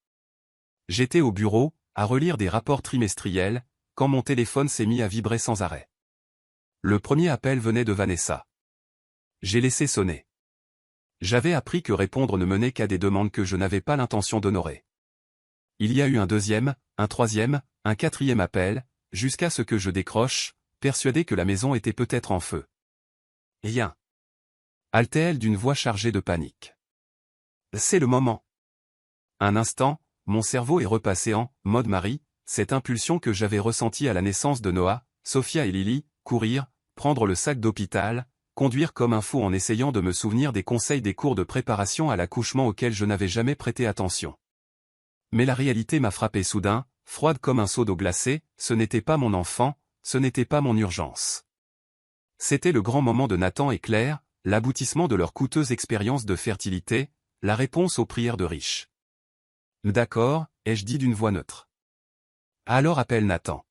J'étais au bureau, à relire des rapports trimestriels, quand mon téléphone s'est mis à vibrer sans arrêt. Le premier appel venait de Vanessa. J'ai laissé sonner. J'avais appris que répondre ne menait qu'à des demandes que je n'avais pas l'intention d'honorer. Il y a eu un 2e, un 3e, un 4e appel, jusqu'à ce que je décroche, persuadé que la maison était peut-être en feu. Rien. Halte-t-elle d'une voix chargée de panique. C'est le moment. Un instant, mon cerveau est repassé en mode Marie, cette impulsion que j'avais ressentie à la naissance de Noah, Sophia et Lily, courir, prendre le sac d'hôpital, conduire comme un fou en essayant de me souvenir des conseils des cours de préparation à l'accouchement auxquels je n'avais jamais prêté attention. Mais la réalité m'a frappé soudain, froide comme un seau d'eau glacée, ce n'était pas mon enfant, ce n'était pas mon urgence. C'était le grand moment de Nathan et Claire, l'aboutissement de leur coûteuse expérience de fertilité, la réponse aux prières de riches. D'accord, ai-je dit d'une voix neutre. Alors appelle Nathan.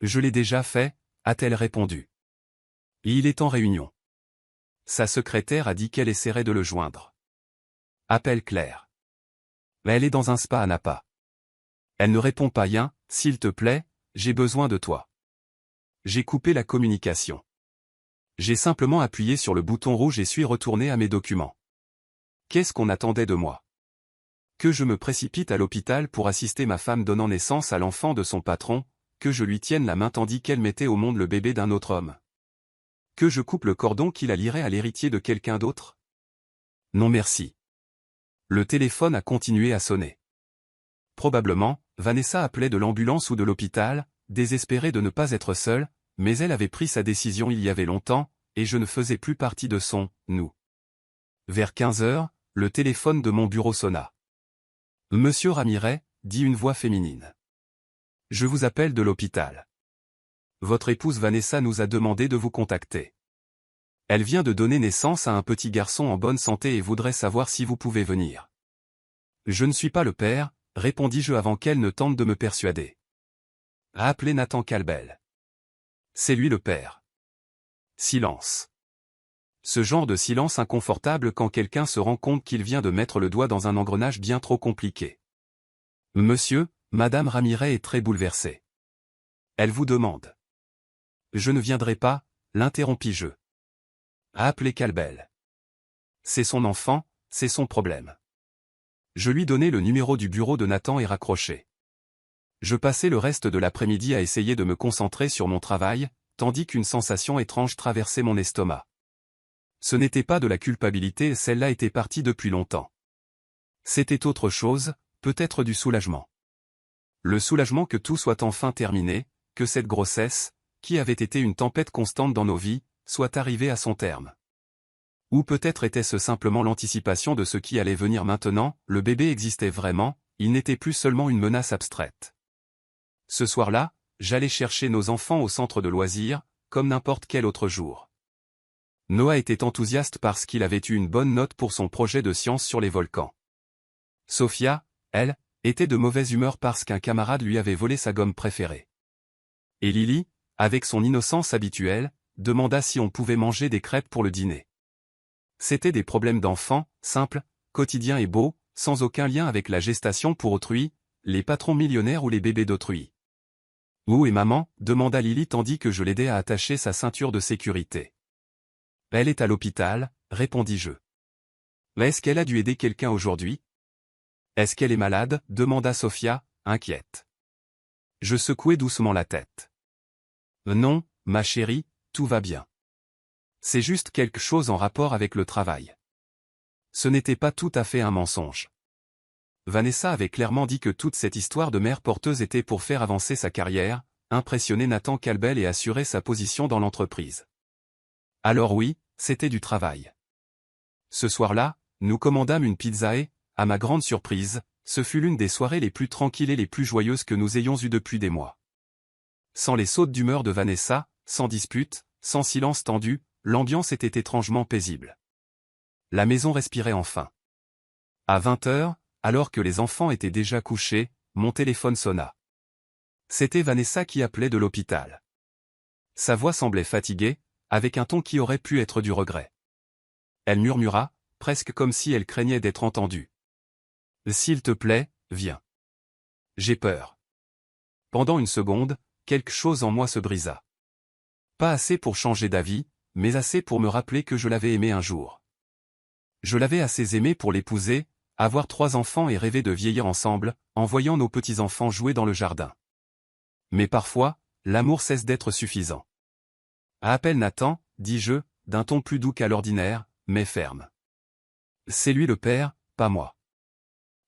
Je l'ai déjà fait, a-t-elle répondu. Et il est en réunion. Sa secrétaire a dit qu'elle essaierait de le joindre. Appelle Claire. Mais elle est dans un spa à Napa. Elle ne répond pas rien, s'il te plaît, j'ai besoin de toi. J'ai coupé la communication. J'ai simplement appuyé sur le bouton rouge et suis retourné à mes documents. Qu'est-ce qu'on attendait de moi? Que je me précipite à l'hôpital pour assister ma femme donnant naissance à l'enfant de son patron, que je lui tienne la main tandis qu'elle mettait au monde le bébé d'un autre homme. Que je coupe le cordon qui la lierait à l'héritier de quelqu'un d'autre? Non merci. Le téléphone a continué à sonner. Probablement, Vanessa appelait de l'ambulance ou de l'hôpital, désespérée de ne pas être seule, mais elle avait pris sa décision il y avait longtemps, et je ne faisais plus partie de son « nous ». Vers 15 heures, le téléphone de mon bureau sonna. « Monsieur Ramirez », dit une voix féminine. « Je vous appelle de l'hôpital. Votre épouse Vanessa nous a demandé de vous contacter. Elle vient de donner naissance à un petit garçon en bonne santé et voudrait savoir si vous pouvez venir. » Je ne suis pas le père, répondis-je avant qu'elle ne tente de me persuader. Appelez Nathan Calbel. C'est lui le père. Silence. Ce genre de silence inconfortable quand quelqu'un se rend compte qu'il vient de mettre le doigt dans un engrenage bien trop compliqué. Monsieur, Madame Ramirez est très bouleversée. Elle vous demande. Je ne viendrai pas, l'interrompis-je. Appelez Calbel. C'est son enfant, c'est son problème. Je lui donnai le numéro du bureau de Nathan et raccrochai. Je passai le reste de l'après-midi à essayer de me concentrer sur mon travail, tandis qu'une sensation étrange traversait mon estomac. Ce n'était pas de la culpabilité, celle-là était partie depuis longtemps. C'était autre chose, peut-être du soulagement. Le soulagement que tout soit enfin terminé, que cette grossesse, qui avait été une tempête constante dans nos vies, soit arrivée à son terme. Ou peut-être était-ce simplement l'anticipation de ce qui allait venir maintenant, le bébé existait vraiment, il n'était plus seulement une menace abstraite. Ce soir-là, j'allais chercher nos enfants au centre de loisirs, comme n'importe quel autre jour. Noah était enthousiaste parce qu'il avait eu une bonne note pour son projet de science sur les volcans. Sophia, elle, était de mauvaise humeur parce qu'un camarade lui avait volé sa gomme préférée. Et Lily, avec son innocence habituelle, demanda si on pouvait manger des crêpes pour le dîner. C'étaient des problèmes d'enfants, simples, quotidiens et beaux, sans aucun lien avec la gestation pour autrui, les patrons millionnaires ou les bébés d'autrui. « Où est maman » demanda Lily tandis que je l'aidais à attacher sa ceinture de sécurité. « Elle est à l'hôpital » répondis-je. « Mais est-ce qu'elle a dû aider quelqu'un aujourd'hui ?»« Est-ce qu'elle est malade » demanda Sophia, inquiète. Je secouai doucement la tête. « Non, ma chérie, tout va bien. C'est juste quelque chose en rapport avec le travail. » Ce n'était pas tout à fait un mensonge. Vanessa avait clairement dit que toute cette histoire de mère porteuse était pour faire avancer sa carrière, impressionner Nathan Kalbel et assurer sa position dans l'entreprise. Alors oui, c'était du travail. Ce soir-là, nous commandâmes une pizza et, à ma grande surprise, ce fut l'une des soirées les plus tranquilles et les plus joyeuses que nous ayons eues depuis des mois. Sans les sautes d'humeur de Vanessa, sans dispute, sans silence tendu, l'ambiance était étrangement paisible. La maison respirait enfin. À 20h, alors que les enfants étaient déjà couchés, mon téléphone sonna. C'était Vanessa qui appelait de l'hôpital. Sa voix semblait fatiguée, avec un ton qui aurait pu être du regret. Elle murmura, presque comme si elle craignait d'être entendue. « S'il te plaît, viens. J'ai peur. » Pendant une seconde, quelque chose en moi se brisa. Pas assez pour changer d'avis, mais assez pour me rappeler que je l'avais aimée un jour. Je l'avais assez aimée pour l'épouser, avoir 3 enfants et rêver de vieillir ensemble, en voyant nos petits-enfants jouer dans le jardin. Mais parfois, l'amour cesse d'être suffisant. « Appelle Nathan » dis-je, d'un ton plus doux qu'à l'ordinaire, mais ferme. C'est lui le père, pas moi.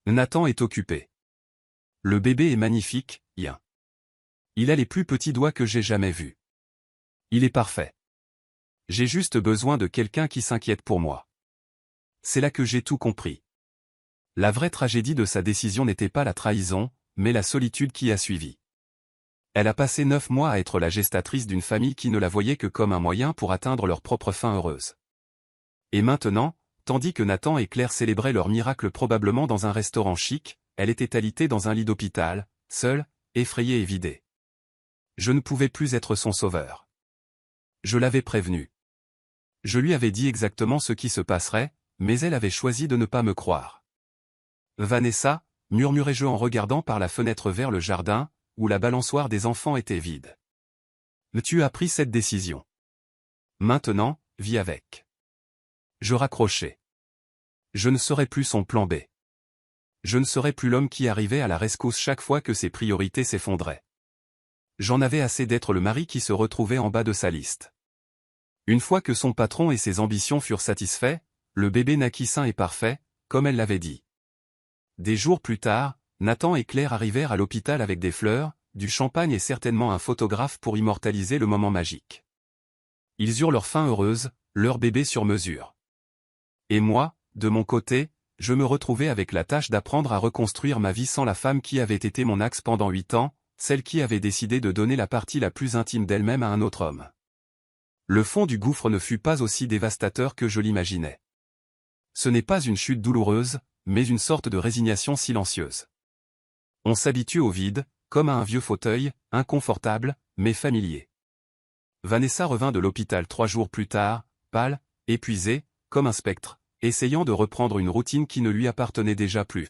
Nathan est occupé. Le bébé est magnifique, Ian. Il a les plus petits doigts que j'ai jamais vus. Il est parfait. J'ai juste besoin de quelqu'un qui s'inquiète pour moi. C'est là que j'ai tout compris. La vraie tragédie de sa décision n'était pas la trahison, mais la solitude qui a suivi. Elle a passé 9 mois à être la gestatrice d'une famille qui ne la voyait que comme un moyen pour atteindre leur propre fin heureuse. Et maintenant, tandis que Nathan et Claire célébraient leur miracle probablement dans un restaurant chic, elle était alitée dans un lit d'hôpital, seule, effrayée et vidée. Je ne pouvais plus être son sauveur. Je l'avais prévenue. Je lui avais dit exactement ce qui se passerait, mais elle avait choisi de ne pas me croire. « Vanessa » murmurai-je en regardant par la fenêtre vers le jardin, où la balançoire des enfants était vide. « Tu as pris cette décision. Maintenant, vis avec. » Je raccrochai. Je ne serai plus son plan B. Je ne serai plus l'homme qui arrivait à la rescousse chaque fois que ses priorités s'effondraient. J'en avais assez d'être le mari qui se retrouvait en bas de sa liste. Une fois que son patron et ses ambitions furent satisfaits, le bébé naquit sain et parfait, comme elle l'avait dit. Des jours plus tard, Nathan et Claire arrivèrent à l'hôpital avec des fleurs, du champagne et certainement un photographe pour immortaliser le moment magique. Ils eurent leur fin heureuse, leur bébé sur mesure. Et moi, de mon côté, je me retrouvais avec la tâche d'apprendre à reconstruire ma vie sans la femme qui avait été mon axe pendant 8 ans, celle qui avait décidé de donner la partie la plus intime d'elle-même à un autre homme. Le fond du gouffre ne fut pas aussi dévastateur que je l'imaginais. Ce n'est pas une chute douloureuse, mais une sorte de résignation silencieuse. On s'habitue au vide, comme à un vieux fauteuil, inconfortable, mais familier. Vanessa revint de l'hôpital 3 jours plus tard, pâle, épuisée, comme un spectre, essayant de reprendre une routine qui ne lui appartenait déjà plus.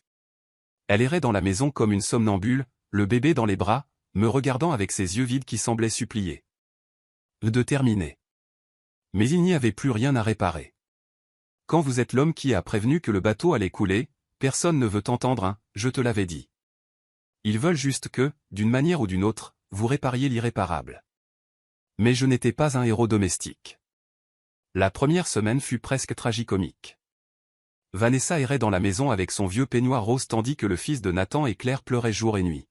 Elle errait dans la maison comme une somnambule, le bébé dans les bras, me regardant avec ses yeux vides qui semblaient supplier de terminer. Mais il n'y avait plus rien à réparer. Quand vous êtes l'homme qui a prévenu que le bateau allait couler, personne ne veut entendre un « je te l'avais dit ». Ils veulent juste que, d'une manière ou d'une autre, vous répariez l'irréparable. Mais je n'étais pas un héros domestique. La première semaine fut presque tragicomique. Vanessa errait dans la maison avec son vieux peignoir rose tandis que le fils de Nathan et Claire pleurait jour et nuit.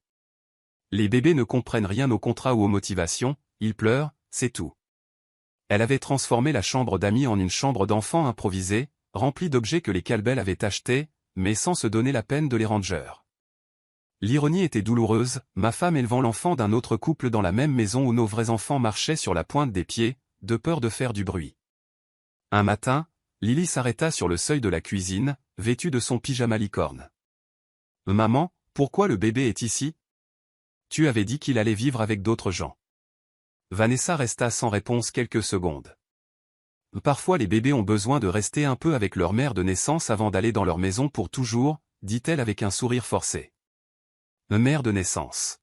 Les bébés ne comprennent rien aux contrats ou aux motivations, ils pleurent, c'est tout. Elle avait transformé la chambre d'amis en une chambre d'enfants improvisée, remplie d'objets que les Calbel avaient achetés, mais sans se donner la peine de les ranger. L'ironie était douloureuse, ma femme élevant l'enfant d'un autre couple dans la même maison où nos vrais enfants marchaient sur la pointe des pieds, de peur de faire du bruit. Un matin, Lily s'arrêta sur le seuil de la cuisine, vêtue de son pyjama licorne. « Maman, pourquoi le bébé est ici? Tu avais dit qu'il allait vivre avec d'autres gens. » Vanessa resta sans réponse quelques secondes. Parfois les bébés ont besoin de rester un peu avec leur mère de naissance avant d'aller dans leur maison pour toujours, dit-elle avec un sourire forcé. Mère de naissance.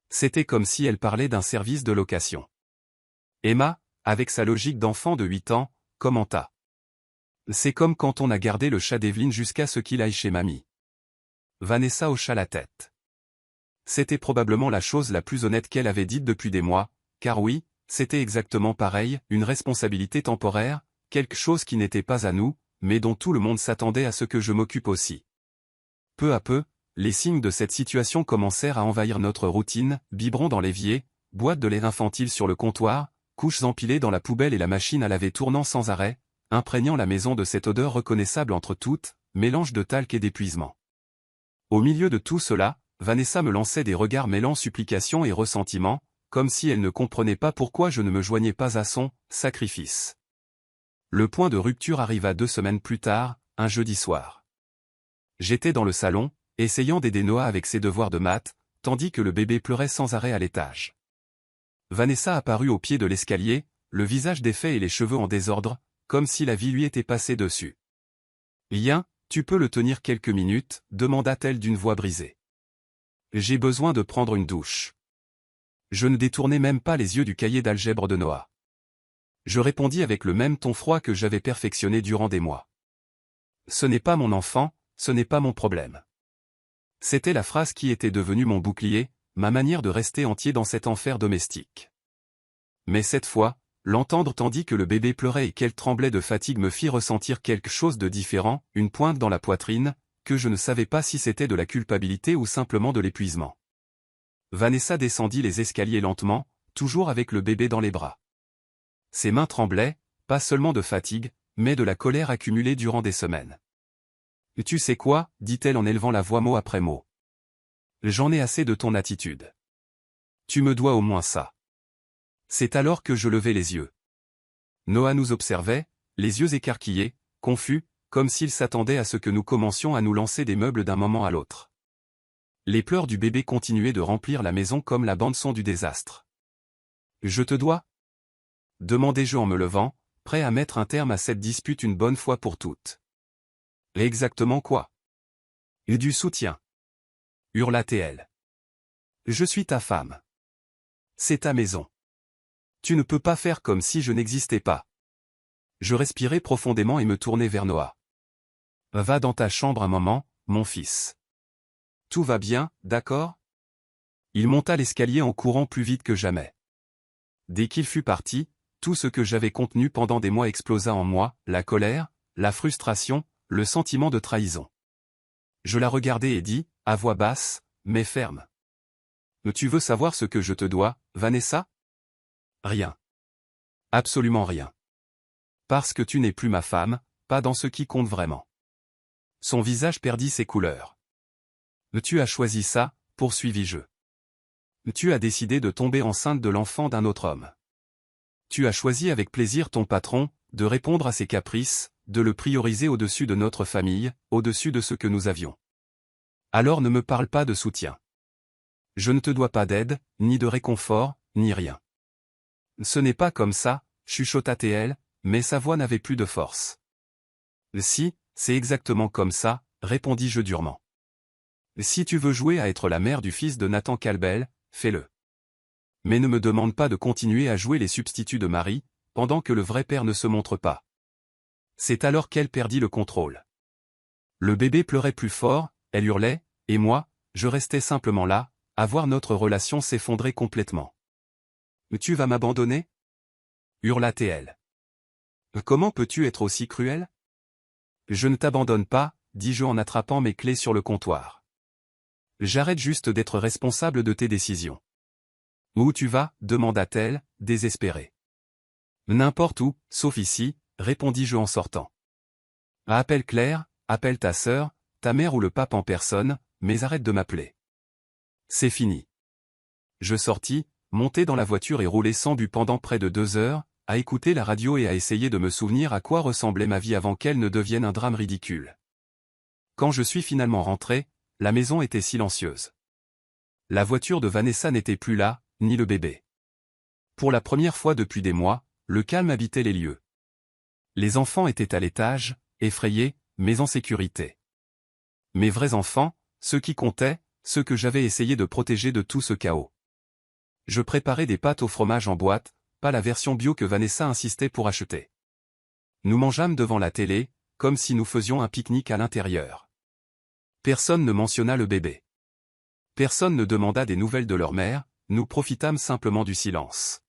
C'était comme si elle parlait d'un service de location. Emma, avec sa logique d'enfant de 8 ans, commenta. C'est comme quand on a gardé le chat d'Evelyne jusqu'à ce qu'il aille chez mamie. Vanessa hocha la tête. C'était probablement la chose la plus honnête qu'elle avait dite depuis des mois, car oui, c'était exactement pareil, une responsabilité temporaire, quelque chose qui n'était pas à nous, mais dont tout le monde s'attendait à ce que je m'occupe aussi. Peu à peu, les signes de cette situation commencèrent à envahir notre routine, biberon dans l'évier, boîte de lait infantile sur le comptoir, couches empilées dans la poubelle et la machine à laver tournant sans arrêt, imprégnant la maison de cette odeur reconnaissable entre toutes, mélange de talc et d'épuisement. Au milieu de tout cela, Vanessa me lançait des regards mêlant supplication et ressentiment, comme si elle ne comprenait pas pourquoi je ne me joignais pas à son sacrifice. Le point de rupture arriva 2 semaines plus tard, un jeudi soir. J'étais dans le salon, essayant d'aider Noah avec ses devoirs de maths, tandis que le bébé pleurait sans arrêt à l'étage. Vanessa apparut au pied de l'escalier, le visage défait et les cheveux en désordre, comme si la vie lui était passée dessus. « Lien, tu peux le tenir quelques minutes ?» demanda-t-elle d'une voix brisée. « J'ai besoin de prendre une douche. » Je ne détournai même pas les yeux du cahier d'algèbre de Noah. Je répondis avec le même ton froid que j'avais perfectionné durant des mois. « Ce n'est pas mon enfant, ce n'est pas mon problème. » C'était la phrase qui était devenue mon bouclier, ma manière de rester entier dans cet enfer domestique. Mais cette fois, l'entendre tandis que le bébé pleurait et qu'elle tremblait de fatigue me fit ressentir quelque chose de différent, une pointe dans la poitrine, que je ne savais pas si c'était de la culpabilité ou simplement de l'épuisement. Vanessa descendit les escaliers lentement, toujours avec le bébé dans les bras. Ses mains tremblaient, pas seulement de fatigue, mais de la colère accumulée durant des semaines. « Tu sais quoi ?» dit-elle en élevant la voix mot après mot. « J'en ai assez de ton attitude. Tu me dois au moins ça. » C'est alors que je levai les yeux. Noah nous observait, les yeux écarquillés, confus, comme s'il s'attendait à ce que nous commencions à nous lancer des meubles d'un moment à l'autre. Les pleurs du bébé continuaient de remplir la maison comme la bande-son du désastre. « Je te dois ?» demandai-je en me levant, prêt à mettre un terme à cette dispute une bonne fois pour toutes. « Exactement quoi ? » « Du soutien. » hurla-t-elle. « Je suis ta femme. C'est ta maison. Tu ne peux pas faire comme si je n'existais pas. » Je respirai profondément et me tournai vers Noah. « Va dans ta chambre un moment, mon fils. Tout va bien, d'accord ?» Il monta l'escalier en courant plus vite que jamais. Dès qu'il fut parti, tout ce que j'avais contenu pendant des mois explosa en moi, la colère, la frustration, le sentiment de trahison. Je la regardai et dis, à voix basse, mais ferme. « Tu veux savoir ce que je te dois, Vanessa ? » Rien. Absolument rien. Parce que tu n'es plus ma femme, pas dans ce qui compte vraiment. Son visage perdit ses couleurs. « Tu as choisi ça, poursuivis-je. Tu as décidé de tomber enceinte de l'enfant d'un autre homme. Tu as choisi avec plaisir ton patron, de répondre à ses caprices, de le prioriser au-dessus de notre famille, au-dessus de ce que nous avions. Alors ne me parle pas de soutien. Je ne te dois pas d'aide, ni de réconfort, ni rien. » Ce n'est pas comme ça, chuchota-t-elle, mais sa voix n'avait plus de force. « Si, c'est exactement comme ça, répondis-je durement. Si tu veux jouer à être la mère du fils de Nathan Calbel, fais-le. Mais ne me demande pas de continuer à jouer les substituts de mari, pendant que le vrai père ne se montre pas. » C'est alors qu'elle perdit le contrôle. Le bébé pleurait plus fort, elle hurlait, et moi, je restais simplement là, à voir notre relation s'effondrer complètement. « Tu vas m'abandonner ?» hurla-t-elle. « Comment peux-tu être aussi cruel ? » « Je ne t'abandonne pas, dis-je en attrapant mes clés sur le comptoir. J'arrête juste d'être responsable de tes décisions. « Où tu vas ? demanda-t-elle, désespérée. N'importe où, sauf ici, répondis-je en sortant. Appelle Claire, appelle ta sœur, ta mère ou le pape en personne, mais arrête de m'appeler. C'est fini. Je sortis, montai dans la voiture et roulai sans but pendant près de 2 heures, à écouter la radio et à essayer de me souvenir à quoi ressemblait ma vie avant qu'elle ne devienne un drame ridicule. Quand je suis finalement rentré, la maison était silencieuse. La voiture de Vanessa n'était plus là, ni le bébé. Pour la première fois depuis des mois, le calme habitait les lieux. Les enfants étaient à l'étage, effrayés, mais en sécurité. Mes vrais enfants, ceux qui comptaient, ceux que j'avais essayé de protéger de tout ce chaos. Je préparais des pâtes au fromage en boîte, pas la version bio que Vanessa insistait pour acheter. Nous mangeâmes devant la télé, comme si nous faisions un pique-nique à l'intérieur. Personne ne mentionna le bébé. Personne ne demanda des nouvelles de leur mère, nous profitâmes simplement du silence.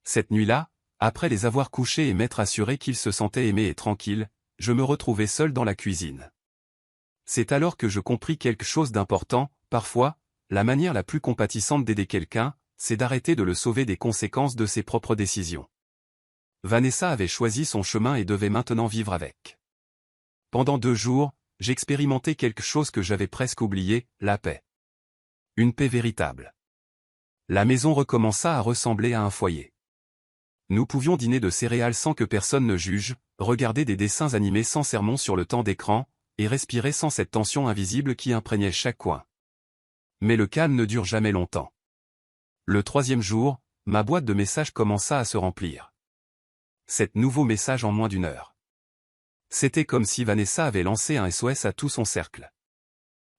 Cette nuit-là, après les avoir couchés et m'être assuré qu'ils se sentaient aimés et tranquilles, je me retrouvai seul dans la cuisine. C'est alors que je compris quelque chose d'important, parfois, la manière la plus compatissante d'aider quelqu'un, c'est d'arrêter de le sauver des conséquences de ses propres décisions. Vanessa avait choisi son chemin et devait maintenant vivre avec. Pendant 2 jours, j'expérimentais quelque chose que j'avais presque oublié, la paix. Une paix véritable. La maison recommença à ressembler à un foyer. Nous pouvions dîner de céréales sans que personne ne juge, regarder des dessins animés sans sermon sur le temps d'écran, et respirer sans cette tension invisible qui imprégnait chaque coin. Mais le calme ne dure jamais longtemps. Le 3e jour, ma boîte de messages commença à se remplir. 7 nouveaux messages en moins d'1 heure. C'était comme si Vanessa avait lancé un SOS à tout son cercle.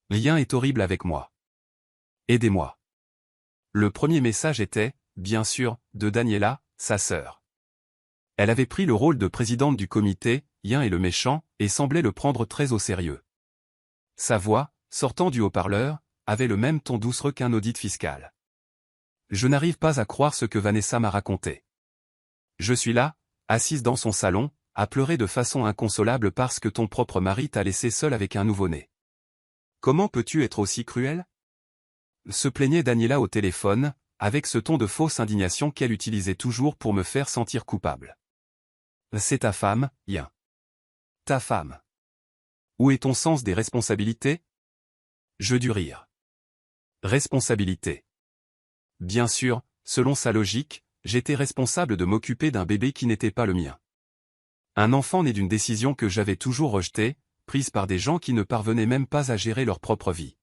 Rien est horrible avec moi. Aidez-moi. Le premier message était, bien sûr, de Daniela, sa sœur. Elle avait pris le rôle de présidente du comité, Yin et le méchant, et semblait le prendre très au sérieux. Sa voix, sortant du haut-parleur, avait le même ton doucereux qu'un audit fiscal. Je n'arrive pas à croire ce que Vanessa m'a raconté. Je suis là, assise dans son salon, à pleurer de façon inconsolable parce que ton propre mari t'a laissé seul avec un nouveau-né. Comment peux-tu être aussi cruel ? Se plaignait Daniela au téléphone, avec ce ton de fausse indignation qu'elle utilisait toujours pour me faire sentir coupable. C'est ta femme, Yin. Ta femme. Où est ton sens des responsabilités ? Je dus rire. Responsabilité. Bien sûr, selon sa logique, j'étais responsable de m'occuper d'un bébé qui n'était pas le mien. Un enfant né d'une décision que j'avais toujours rejetée, prise par des gens qui ne parvenaient même pas à gérer leur propre vie.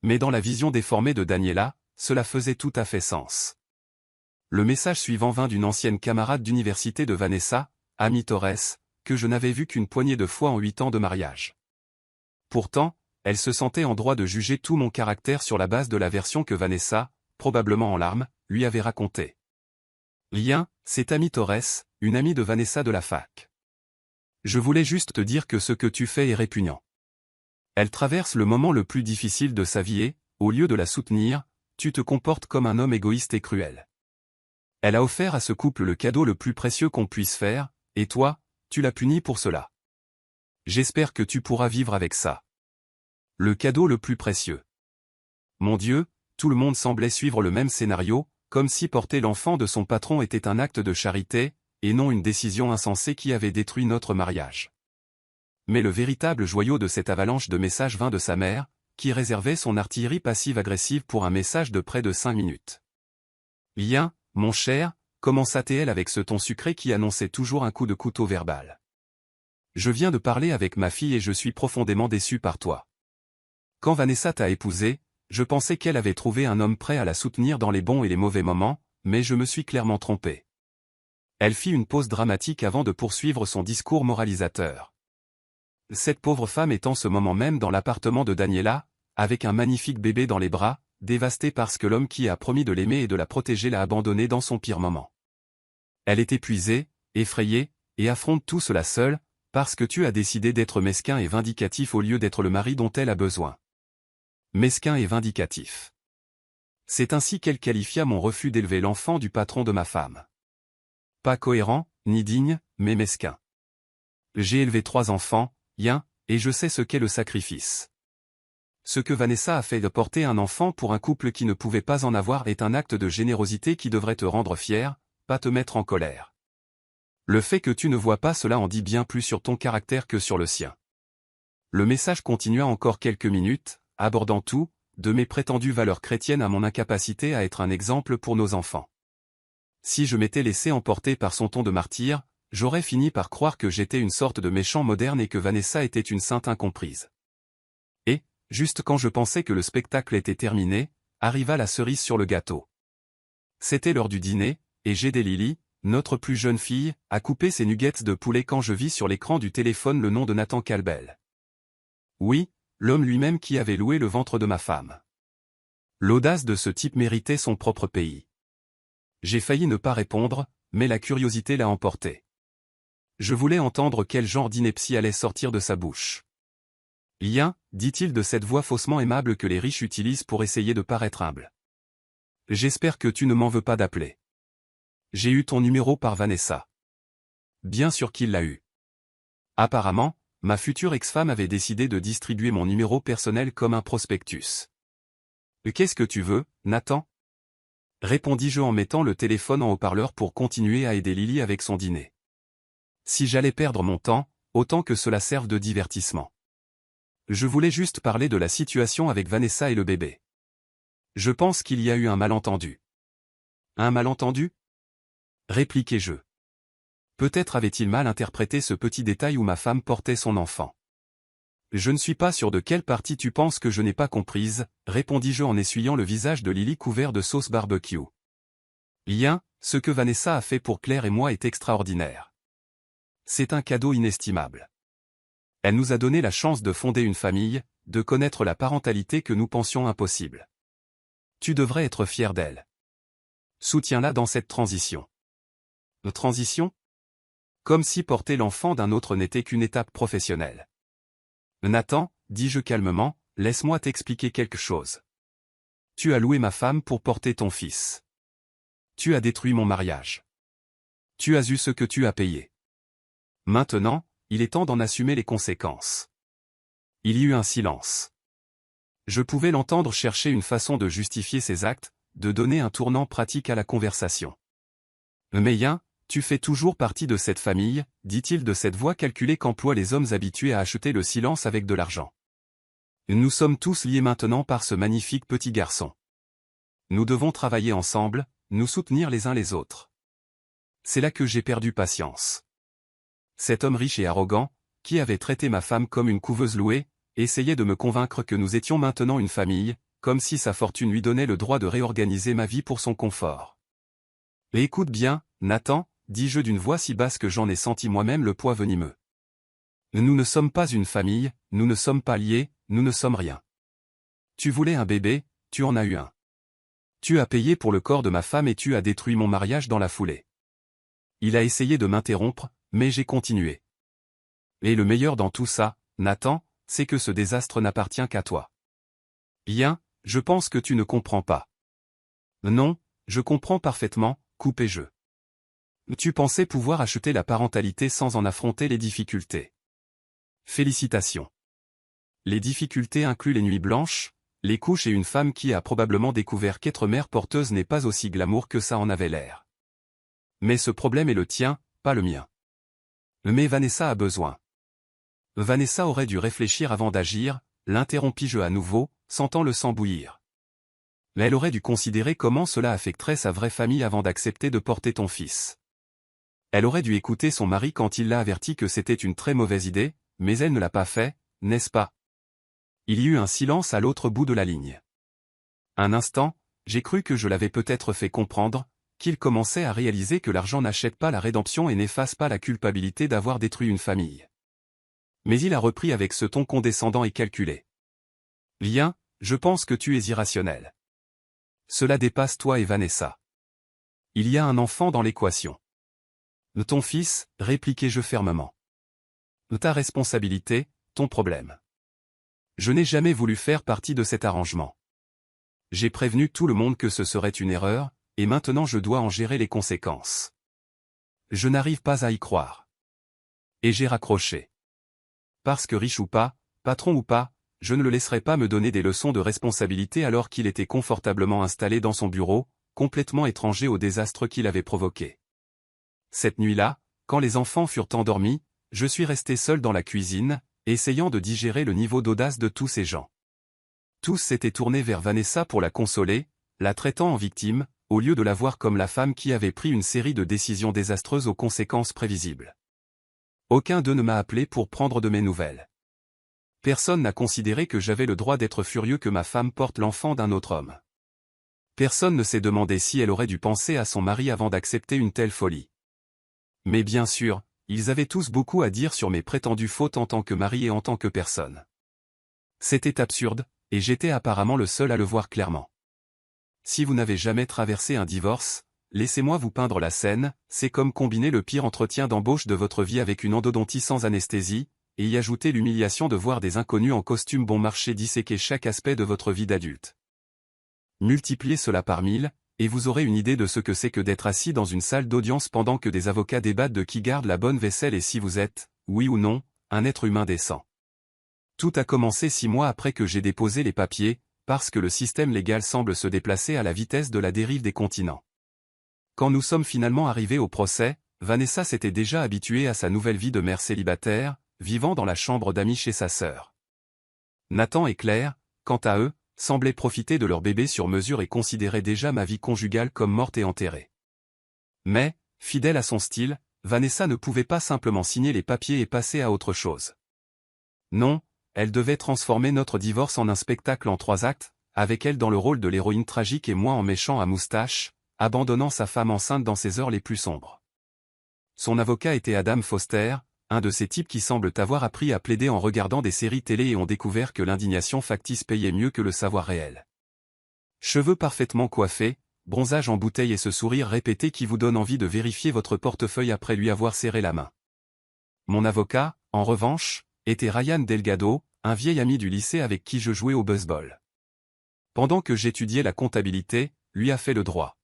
Mais dans la vision déformée de Daniela, cela faisait tout à fait sens. Le message suivant vint d'une ancienne camarade d'université de Vanessa, Amy Torres, que je n'avais vue qu'une poignée de fois en 8 ans de mariage. Pourtant, elle se sentait en droit de juger tout mon caractère sur la base de la version que Vanessa, probablement en larmes, lui avait racontée. Yin, c'est Amy Torres, une amie de Vanessa de la fac. Je voulais juste te dire que ce que tu fais est répugnant. Elle traverse le moment le plus difficile de sa vie et, au lieu de la soutenir, tu te comportes comme un homme égoïste et cruel. Elle a offert à ce couple le cadeau le plus précieux qu'on puisse faire, et toi, tu l'as puni pour cela. J'espère que tu pourras vivre avec ça. Le cadeau le plus précieux. Mon Dieu, tout le monde semblait suivre le même scénario, comme si porter l'enfant de son patron était un acte de charité, et non une décision insensée qui avait détruit notre mariage. Mais le véritable joyau de cette avalanche de messages vint de sa mère, qui réservait son artillerie passive-agressive pour un message de près de 5 minutes. Yin, mon cher, commença-t-elle avec ce ton sucré qui annonçait toujours un coup de couteau verbal. Je viens de parler avec ma fille et je suis profondément déçu par toi. Quand Vanessa t'a épousé, je pensais qu'elle avait trouvé un homme prêt à la soutenir dans les bons et les mauvais moments, mais je me suis clairement trompé. Elle fit une pause dramatique avant de poursuivre son discours moralisateur. Cette pauvre femme est en ce moment même dans l'appartement de Daniela, avec un magnifique bébé dans les bras, dévastée parce que l'homme qui a promis de l'aimer et de la protéger l'a abandonnée dans son pire moment. Elle est épuisée, effrayée, et affronte tout cela seule, parce que tu as décidé d'être mesquin et vindicatif au lieu d'être le mari dont elle a besoin. Mesquin et vindicatif. C'est ainsi qu'elle qualifia mon refus d'élever l'enfant du patron de ma femme. Pas cohérent, ni digne, mais mesquin. J'ai élevé 3 enfants, Yin, et je sais ce qu'est le sacrifice. Ce que Vanessa a fait de porter un enfant pour un couple qui ne pouvait pas en avoir est un acte de générosité qui devrait te rendre fier, pas te mettre en colère. Le fait que tu ne vois pas cela en dit bien plus sur ton caractère que sur le sien. Le message continua encore quelques minutes, abordant tout, de mes prétendues valeurs chrétiennes à mon incapacité à être un exemple pour nos enfants. Si je m'étais laissé emporter par son ton de martyr, j'aurais fini par croire que j'étais une sorte de méchant moderne et que Vanessa était une sainte incomprise. Et, juste quand je pensais que le spectacle était terminé, arriva la cerise sur le gâteau. C'était l'heure du dîner, et j'aidai Lily, notre plus jeune fille, à couper ses nuggets de poulet quand je vis sur l'écran du téléphone le nom de Nathan Calbel. Oui, l'homme lui-même qui avait loué le ventre de ma femme. L'audace de ce type méritait son propre pays. J'ai failli ne pas répondre, mais la curiosité l'a emporté. Je voulais entendre quel genre d'ineptie allait sortir de sa bouche. Lien, dit-il de cette voix faussement aimable que les riches utilisent pour essayer de paraître humble. J'espère que tu ne m'en veux pas d'appeler. J'ai eu ton numéro par Vanessa. Bien sûr qu'il l'a eu. Apparemment, ma future ex-femme avait décidé de distribuer mon numéro personnel comme un prospectus. Qu'est-ce que tu veux, Nathan ? Répondis-je en mettant le téléphone en haut-parleur pour continuer à aider Lily avec son dîner. Si j'allais perdre mon temps, autant que cela serve de divertissement. Je voulais juste parler de la situation avec Vanessa et le bébé. Je pense qu'il y a eu un malentendu. Un malentendu ? Répliquai-je. Peut-être avait-il mal interprété ce petit détail où ma femme portait son enfant. Je ne suis pas sûr de quelle partie tu penses que je n'ai pas comprise, répondis-je en essuyant le visage de Lily couvert de sauce barbecue. Lien, ce que Vanessa a fait pour Claire et moi est extraordinaire. C'est un cadeau inestimable. Elle nous a donné la chance de fonder une famille, de connaître la parentalité que nous pensions impossible. Tu devrais être fier d'elle. Soutiens-la dans cette transition. Transition ? Comme si porter l'enfant d'un autre n'était qu'une étape professionnelle. Nathan, dis-je calmement, laisse-moi t'expliquer quelque chose. Tu as loué ma femme pour porter ton fils. Tu as détruit mon mariage. Tu as eu ce que tu as payé. Maintenant, il est temps d'en assumer les conséquences. Il y eut un silence. Je pouvais l'entendre chercher une façon de justifier ses actes, de donner un tournant pratique à la conversation. Mais Lien, tu fais toujours partie de cette famille, dit-il de cette voix calculée qu'emploient les hommes habitués à acheter le silence avec de l'argent. Nous sommes tous liés maintenant par ce magnifique petit garçon. Nous devons travailler ensemble, nous soutenir les uns les autres. C'est là que j'ai perdu patience. Cet homme riche et arrogant, qui avait traité ma femme comme une couveuse louée, essayait de me convaincre que nous étions maintenant une famille, comme si sa fortune lui donnait le droit de réorganiser ma vie pour son confort. Et écoute bien, Nathan, dis-je d'une voix si basse que j'en ai senti moi-même le poids venimeux. Nous ne sommes pas une famille, nous ne sommes pas liés, nous ne sommes rien. Tu voulais un bébé, tu en as eu un. Tu as payé pour le corps de ma femme et tu as détruit mon mariage dans la foulée. Il a essayé de m'interrompre, mais j'ai continué. Et le meilleur dans tout ça, Nathan, c'est que ce désastre n'appartient qu'à toi. Bien, je pense que tu ne comprends pas. Non, je comprends parfaitement, coupai-je. Tu pensais pouvoir acheter la parentalité sans en affronter les difficultés. Félicitations. Les difficultés incluent les nuits blanches, les couches et une femme qui a probablement découvert qu'être mère porteuse n'est pas aussi glamour que ça en avait l'air. Mais ce problème est le tien, pas le mien. Mais Vanessa a besoin. Vanessa aurait dû réfléchir avant d'agir, l'interrompis-je à nouveau, sentant le sang bouillir. Mais elle aurait dû considérer comment cela affecterait sa vraie famille avant d'accepter de porter ton fils. Elle aurait dû écouter son mari quand il l'a averti que c'était une très mauvaise idée, mais elle ne l'a pas fait, n'est-ce pas? Il y eut un silence à l'autre bout de la ligne. Un instant, j'ai cru que je l'avais peut-être fait comprendre, qu'il commençait à réaliser que l'argent n'achète pas la rédemption et n'efface pas la culpabilité d'avoir détruit une famille. Mais il a repris avec ce ton condescendant et calculé. Lien, je pense que tu es irrationnel. Cela dépasse toi et Vanessa. Il y a un enfant dans l'équation. Ton fils, répliquai-je fermement. Ta responsabilité, ton problème. Je n'ai jamais voulu faire partie de cet arrangement. J'ai prévenu tout le monde que ce serait une erreur, et maintenant je dois en gérer les conséquences. Je n'arrive pas à y croire. Et j'ai raccroché. Parce que riche ou pas, patron ou pas, je ne le laisserai pas me donner des leçons de responsabilité alors qu'il était confortablement installé dans son bureau, complètement étranger au désastre qu'il avait provoqué. Cette nuit-là, Quand les enfants furent endormis, je suis resté seul dans la cuisine, essayant de digérer le niveau d'audace de tous ces gens. Tous s'étaient tournés vers Vanessa pour la consoler, la traitant en victime, au lieu de la voir comme la femme qui avait pris une série de décisions désastreuses aux conséquences prévisibles. Aucun d'eux ne m'a appelé pour prendre de mes nouvelles. Personne n'a considéré que j'avais le droit d'être furieux que ma femme porte l'enfant d'un autre homme. Personne ne s'est demandé si elle aurait dû penser à son mari avant d'accepter une telle folie. Mais bien sûr, ils avaient tous beaucoup à dire sur mes prétendues fautes en tant que mari et en tant que personne. C'était absurde, et j'étais apparemment le seul à le voir clairement. Si vous n'avez jamais traversé un divorce, laissez-moi vous peindre la scène, c'est comme combiner le pire entretien d'embauche de votre vie avec une endodontie sans anesthésie, et y ajouter l'humiliation de voir des inconnus en costume bon marché disséquer chaque aspect de votre vie d'adulte. Multipliez cela par 1000, et vous aurez une idée de ce que c'est que d'être assis dans une salle d'audience pendant que des avocats débattent de qui garde la bonne vaisselle et si vous êtes, oui ou non, un être humain décent. Tout a commencé 6 mois après que j'ai déposé les papiers, parce que le système légal semble se déplacer à la vitesse de la dérive des continents. Quand nous sommes finalement arrivés au procès, Vanessa s'était déjà habituée à sa nouvelle vie de mère célibataire, vivant dans la chambre d'amis chez sa sœur. Nathan et Claire, quant à eux, semblaient profiter de leur bébé sur mesure et considéraient déjà ma vie conjugale comme morte et enterrée. Mais, fidèle à son style, Vanessa ne pouvait pas simplement signer les papiers et passer à autre chose. Non, elle devait transformer notre divorce en un spectacle en 3 actes, avec elle dans le rôle de l'héroïne tragique et moi en méchant à moustache, abandonnant sa femme enceinte dans ses heures les plus sombres. Son avocat était Adam Foster, un de ces types qui semblent avoir appris à plaider en regardant des séries télé et ont découvert que l'indignation factice payait mieux que le savoir réel. Cheveux parfaitement coiffés, bronzage en bouteille et ce sourire répété qui vous donne envie de vérifier votre portefeuille après lui avoir serré la main. Mon avocat, en revanche, était Ryan Delgado, un vieil ami du lycée avec qui je jouais au baseball. Pendant que j'étudiais la comptabilité, lui a fait le droit.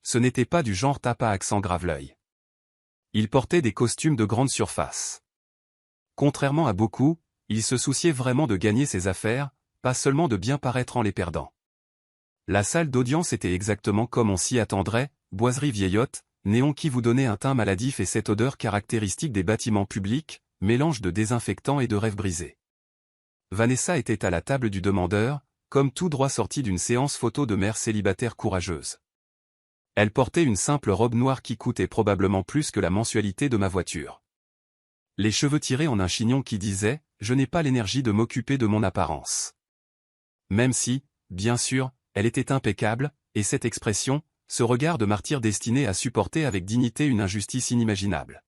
Ce n'était pas du genre tape à accent grave l'œil. Il portait des costumes de grande surface. Contrairement à beaucoup, il se souciait vraiment de gagner ses affaires, pas seulement de bien paraître en les perdant. La salle d'audience était exactement comme on s'y attendrait, boiserie vieillotte, néon qui vous donnait un teint maladif et cette odeur caractéristique des bâtiments publics, mélange de désinfectants et de rêves brisés. Vanessa était à la table du demandeur, comme tout droit sorti d'une séance photo de mère célibataire courageuse. Elle portait une simple robe noire qui coûtait probablement plus que la mensualité de ma voiture. Les cheveux tirés en un chignon qui disait « Je n'ai pas l'énergie de m'occuper de mon apparence ». Même si, bien sûr, elle était impeccable, et cette expression, ce regard de martyr destiné à supporter avec dignité une injustice inimaginable.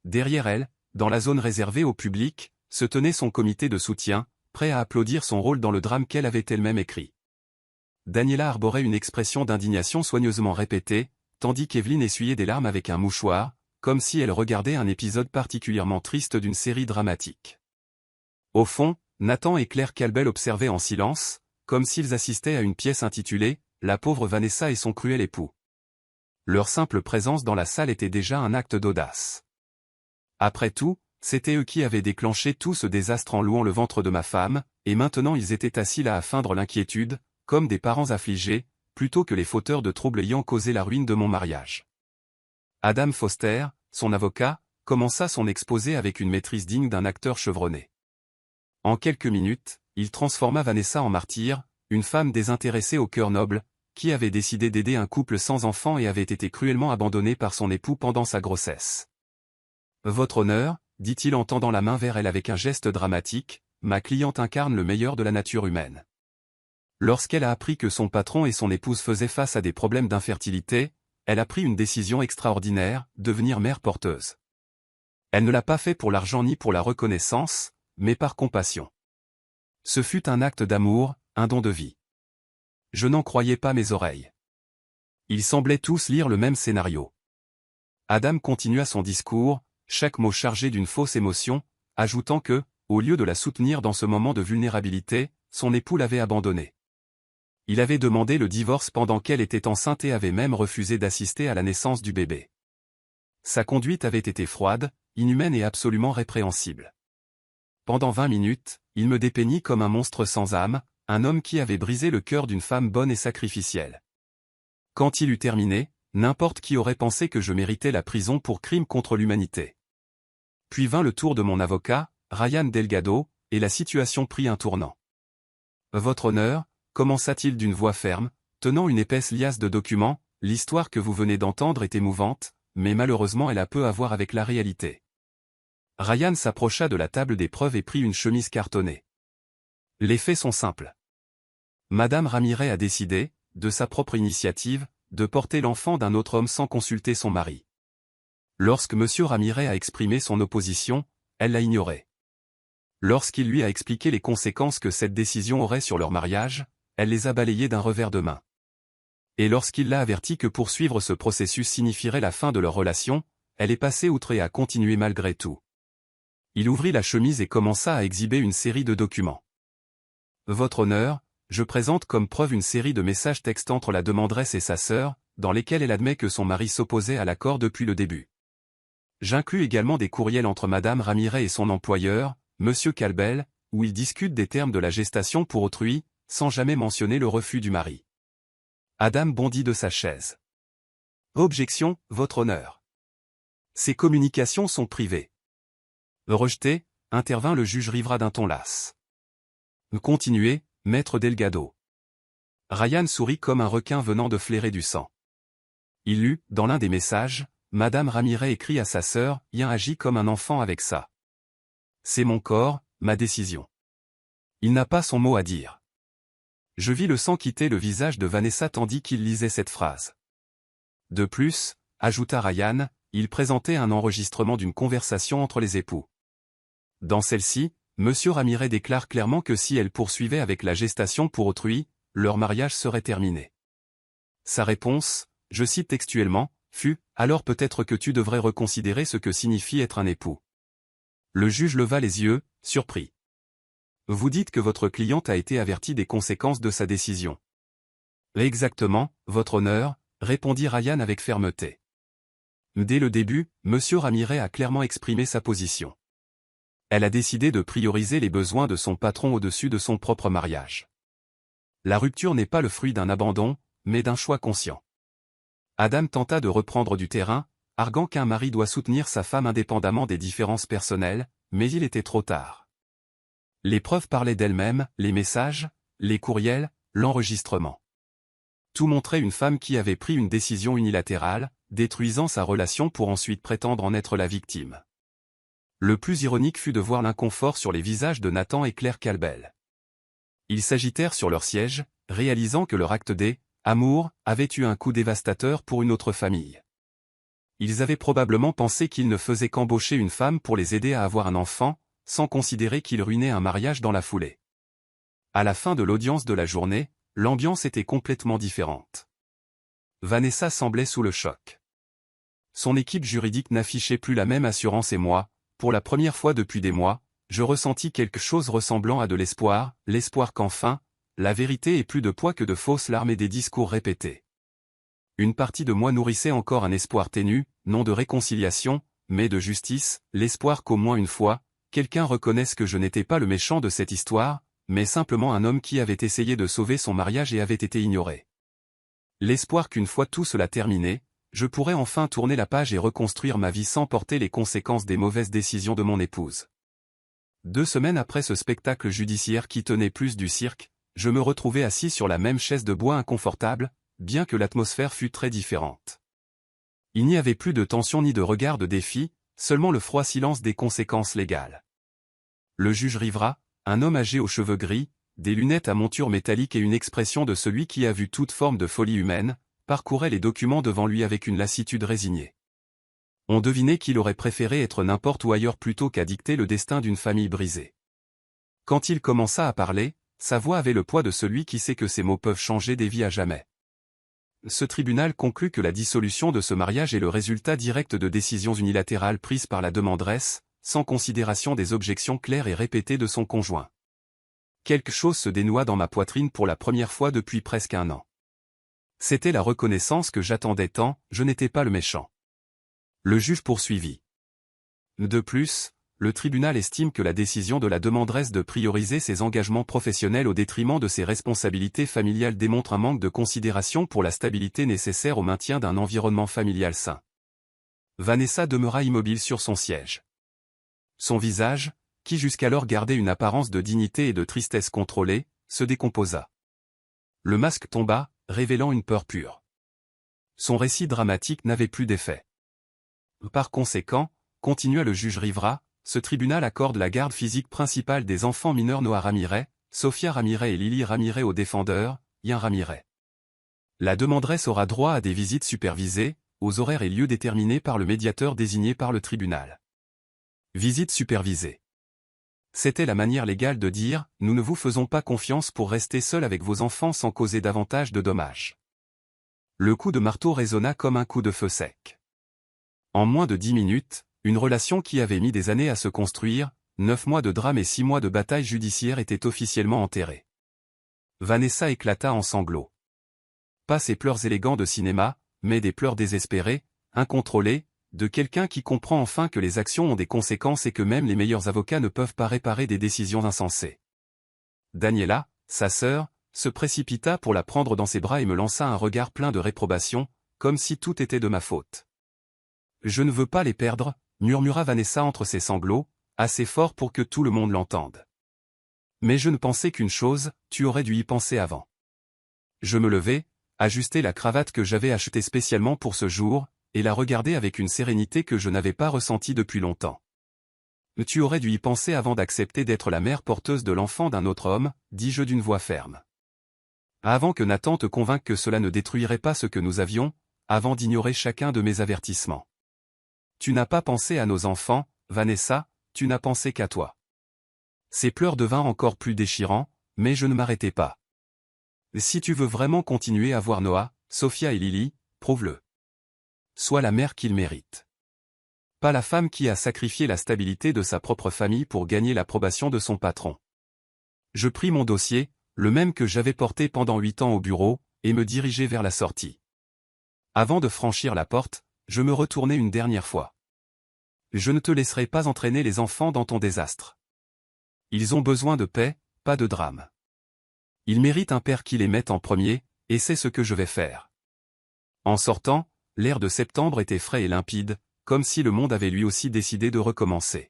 Derrière elle, dans la zone réservée au public, se tenait son comité de soutien, prêt à applaudir son rôle dans le drame qu'elle avait elle-même écrit. Daniela arborait une expression d'indignation soigneusement répétée, tandis qu'Evelyn essuyait des larmes avec un mouchoir, comme si elle regardait un épisode particulièrement triste d'une série dramatique. Au fond, Nathan et Claire Calbel observaient en silence, comme s'ils assistaient à une pièce intitulée « La pauvre Vanessa et son cruel époux ». Leur simple présence dans la salle était déjà un acte d'audace. Après tout, c'était eux qui avaient déclenché tout ce désastre en louant le ventre de ma femme, et maintenant ils étaient assis là à feindre l'inquiétude, comme des parents affligés, plutôt que les fauteurs de troubles ayant causé la ruine de mon mariage. Adam Foster, son avocat, commença son exposé avec une maîtrise digne d'un acteur chevronné. En quelques minutes, il transforma Vanessa en martyr, une femme désintéressée au cœur noble, qui avait décidé d'aider un couple sans enfant et avait été cruellement abandonnée par son époux pendant sa grossesse. « Votre honneur », dit-il en tendant la main vers elle avec un geste dramatique, « ma cliente incarne le meilleur de la nature humaine. » Lorsqu'elle a appris que son patron et son épouse faisaient face à des problèmes d'infertilité, elle a pris une décision extraordinaire, devenir mère porteuse. Elle ne l'a pas fait pour l'argent ni pour la reconnaissance, mais par compassion. Ce fut un acte d'amour, un don de vie. Je n'en croyais pas mes oreilles. Ils semblaient tous lire le même scénario. Adam continua son discours, chaque mot chargé d'une fausse émotion, ajoutant que, au lieu de la soutenir dans ce moment de vulnérabilité, son époux l'avait abandonnée. Il avait demandé le divorce pendant qu'elle était enceinte et avait même refusé d'assister à la naissance du bébé. Sa conduite avait été froide, inhumaine et absolument répréhensible. Pendant 20 minutes, il me dépeignit comme un monstre sans âme, un homme qui avait brisé le cœur d'une femme bonne et sacrificielle. Quand il eut terminé, n'importe qui aurait pensé que je méritais la prison pour crime contre l'humanité. Puis vint le tour de mon avocat, Ryan Delgado, et la situation prit un tournant. Votre honneur, commença-t-il d'une voix ferme, tenant une épaisse liasse de documents, l'histoire que vous venez d'entendre est émouvante, mais malheureusement elle a peu à voir avec la réalité. Ryan s'approcha de la table des preuves et prit une chemise cartonnée. Les faits sont simples. Madame Ramirez a décidé, de sa propre initiative, de porter l'enfant d'un autre homme sans consulter son mari. Lorsque Monsieur Ramirez a exprimé son opposition, elle l'a ignoré. Lorsqu'il lui a expliqué les conséquences que cette décision aurait sur leur mariage, elle les a balayées d'un revers de main. Et lorsqu'il l'a averti que poursuivre ce processus signifierait la fin de leur relation, elle est passée outre et a continué malgré tout. Il ouvrit la chemise et commença à exhiber une série de documents. Votre honneur, je présente comme preuve une série de messages textes entre la demanderesse et sa sœur, dans lesquels elle admet que son mari s'opposait à l'accord depuis le début. J'inclus également des courriels entre Madame Ramirez et son employeur, Monsieur Calbel, où ils discutent des termes de la gestation pour autrui, sans jamais mentionner le refus du mari. Adam bondit de sa chaise. Objection, votre honneur. Ces communications sont privées. Rejeté, intervint le juge Rivera d'un ton las. Continuez, maître Delgado. Ryan sourit comme un requin venant de flairer du sang. Il lut, dans l'un des messages, Madame Ramirez écrit à sa sœur, Yen agit comme un enfant avec ça. C'est mon corps, ma décision. Il n'a pas son mot à dire. Je vis le sang quitter le visage de Vanessa tandis qu'il lisait cette phrase. De plus, ajouta Ryan, il présentait un enregistrement d'une conversation entre les époux. Dans celle-ci, Monsieur Ramirez déclare clairement que si elle poursuivait avec la gestation pour autrui, leur mariage serait terminé. Sa réponse, je cite textuellement, fut « Alors peut-être que tu devrais reconsidérer ce que signifie être un époux ». Le juge leva les yeux, surpris. Vous dites que votre cliente a été avertie des conséquences de sa décision. Exactement, votre honneur, répondit Ryan avec fermeté. Dès le début, Monsieur Ramirez a clairement exprimé sa position. Elle a décidé de prioriser les besoins de son patron au-dessus de son propre mariage. La rupture n'est pas le fruit d'un abandon, mais d'un choix conscient. Adam tenta de reprendre du terrain, arguant qu'un mari doit soutenir sa femme indépendamment des différences personnelles, mais il était trop tard. Les preuves parlaient d'elles-mêmes, les messages, les courriels, l'enregistrement. Tout montrait une femme qui avait pris une décision unilatérale, détruisant sa relation pour ensuite prétendre en être la victime. Le plus ironique fut de voir l'inconfort sur les visages de Nathan et Claire Calbel. Ils s'agitèrent sur leur siège, réalisant que leur acte d'amour avait eu un coup dévastateur pour une autre famille. Ils avaient probablement pensé qu'ils ne faisaient qu'embaucher une femme pour les aider à avoir un enfant, sans considérer qu'ils ruinaient un mariage dans la foulée. À la fin de l'audience de la journée, l'ambiance était complètement différente. Vanessa semblait sous le choc. Son équipe juridique n'affichait plus la même assurance et moi, pour la première fois depuis des mois, je ressentis quelque chose ressemblant à de l'espoir qu'enfin, la vérité ait plus de poids que de fausses larmes et des discours répétés. Une partie de moi nourrissait encore un espoir ténu, non de réconciliation, mais de justice, l'espoir qu'au moins une fois, quelqu'un reconnaisse que je n'étais pas le méchant de cette histoire, mais simplement un homme qui avait essayé de sauver son mariage et avait été ignoré. L'espoir qu'une fois tout cela terminé, je pourrais enfin tourner la page et reconstruire ma vie sans porter les conséquences des mauvaises décisions de mon épouse. 2 semaines après ce spectacle judiciaire qui tenait plus du cirque, je me retrouvais assis sur la même chaise de bois inconfortable, bien que l'atmosphère fût très différente. Il n'y avait plus de tension ni de regard de défi, seulement le froid silence des conséquences légales. Le juge Rivera, un homme âgé aux cheveux gris, des lunettes à monture métallique et une expression de celui qui a vu toute forme de folie humaine, parcourait les documents devant lui avec une lassitude résignée. On devinait qu'il aurait préféré être n'importe où ailleurs plutôt qu'à dicter le destin d'une famille brisée. Quand il commença à parler, sa voix avait le poids de celui qui sait que ses mots peuvent changer des vies à jamais. Ce tribunal conclut que la dissolution de ce mariage est le résultat direct de décisions unilatérales prises par la demanderesse, sans considération des objections claires et répétées de son conjoint. Quelque chose se dénoua dans ma poitrine pour la première fois depuis presque 1 an. C'était la reconnaissance que j'attendais tant, je n'étais pas le méchant. Le juge poursuivit. De plus, le tribunal estime que la décision de la demanderesse de prioriser ses engagements professionnels au détriment de ses responsabilités familiales démontre un manque de considération pour la stabilité nécessaire au maintien d'un environnement familial sain. Vanessa demeura immobile sur son siège. Son visage, qui jusqu'alors gardait une apparence de dignité et de tristesse contrôlée, se décomposa. Le masque tomba, révélant une peur pure. Son récit dramatique n'avait plus d'effet. Par conséquent, continua le juge Rivera, ce tribunal accorde la garde physique principale des enfants mineurs Noah Ramirez, Sofia Ramirez et Lily Ramirez aux défendeurs, Ian Ramirez. La demanderesse aura droit à des visites supervisées, aux horaires et lieux déterminés par le médiateur désigné par le tribunal. Visite supervisée. C'était la manière légale de dire « Nous ne vous faisons pas confiance pour rester seul avec vos enfants sans causer davantage de dommages ». Le coup de marteau résonna comme un coup de feu sec. En moins de 10 minutes, une relation qui avait mis des années à se construire, 9 mois de drame et 6 mois de bataille judiciaire était officiellement enterrée. Vanessa éclata en sanglots. Pas ces pleurs élégants de cinéma, mais des pleurs désespérés, incontrôlés, de quelqu'un qui comprend enfin que les actions ont des conséquences et que même les meilleurs avocats ne peuvent pas réparer des décisions insensées. Daniela, sa sœur, se précipita pour la prendre dans ses bras et me lança un regard plein de réprobation, comme si tout était de ma faute. « Je ne veux pas les perdre », murmura Vanessa entre ses sanglots, assez fort pour que tout le monde l'entende. Mais je ne pensais qu'une chose, tu aurais dû y penser avant. Je me levai, ajustai la cravate que j'avais achetée spécialement pour ce jour, et la regardai avec une sérénité que je n'avais pas ressentie depuis longtemps. Tu aurais dû y penser avant d'accepter d'être la mère porteuse de l'enfant d'un autre homme, dis-je d'une voix ferme. Avant que Nathan te convainque que cela ne détruirait pas ce que nous avions, avant d'ignorer chacun de mes avertissements. Tu n'as pas pensé à nos enfants, Vanessa, tu n'as pensé qu'à toi. Ses pleurs devinrent encore plus déchirants, mais je ne m'arrêtai pas. Si tu veux vraiment continuer à voir Noah, Sofia et Lily, prouve-le. Sois la mère qu'il mérite. Pas la femme qui a sacrifié la stabilité de sa propre famille pour gagner l'approbation de son patron. Je pris mon dossier, le même que j'avais porté pendant 8 ans au bureau, et me dirigeai vers la sortie. Avant de franchir la porte, je me retournai une dernière fois. Je ne te laisserai pas entraîner les enfants dans ton désastre. Ils ont besoin de paix, pas de drame. Ils méritent un père qui les mette en premier, et c'est ce que je vais faire. En sortant, l'air de septembre était frais et limpide, comme si le monde avait lui aussi décidé de recommencer.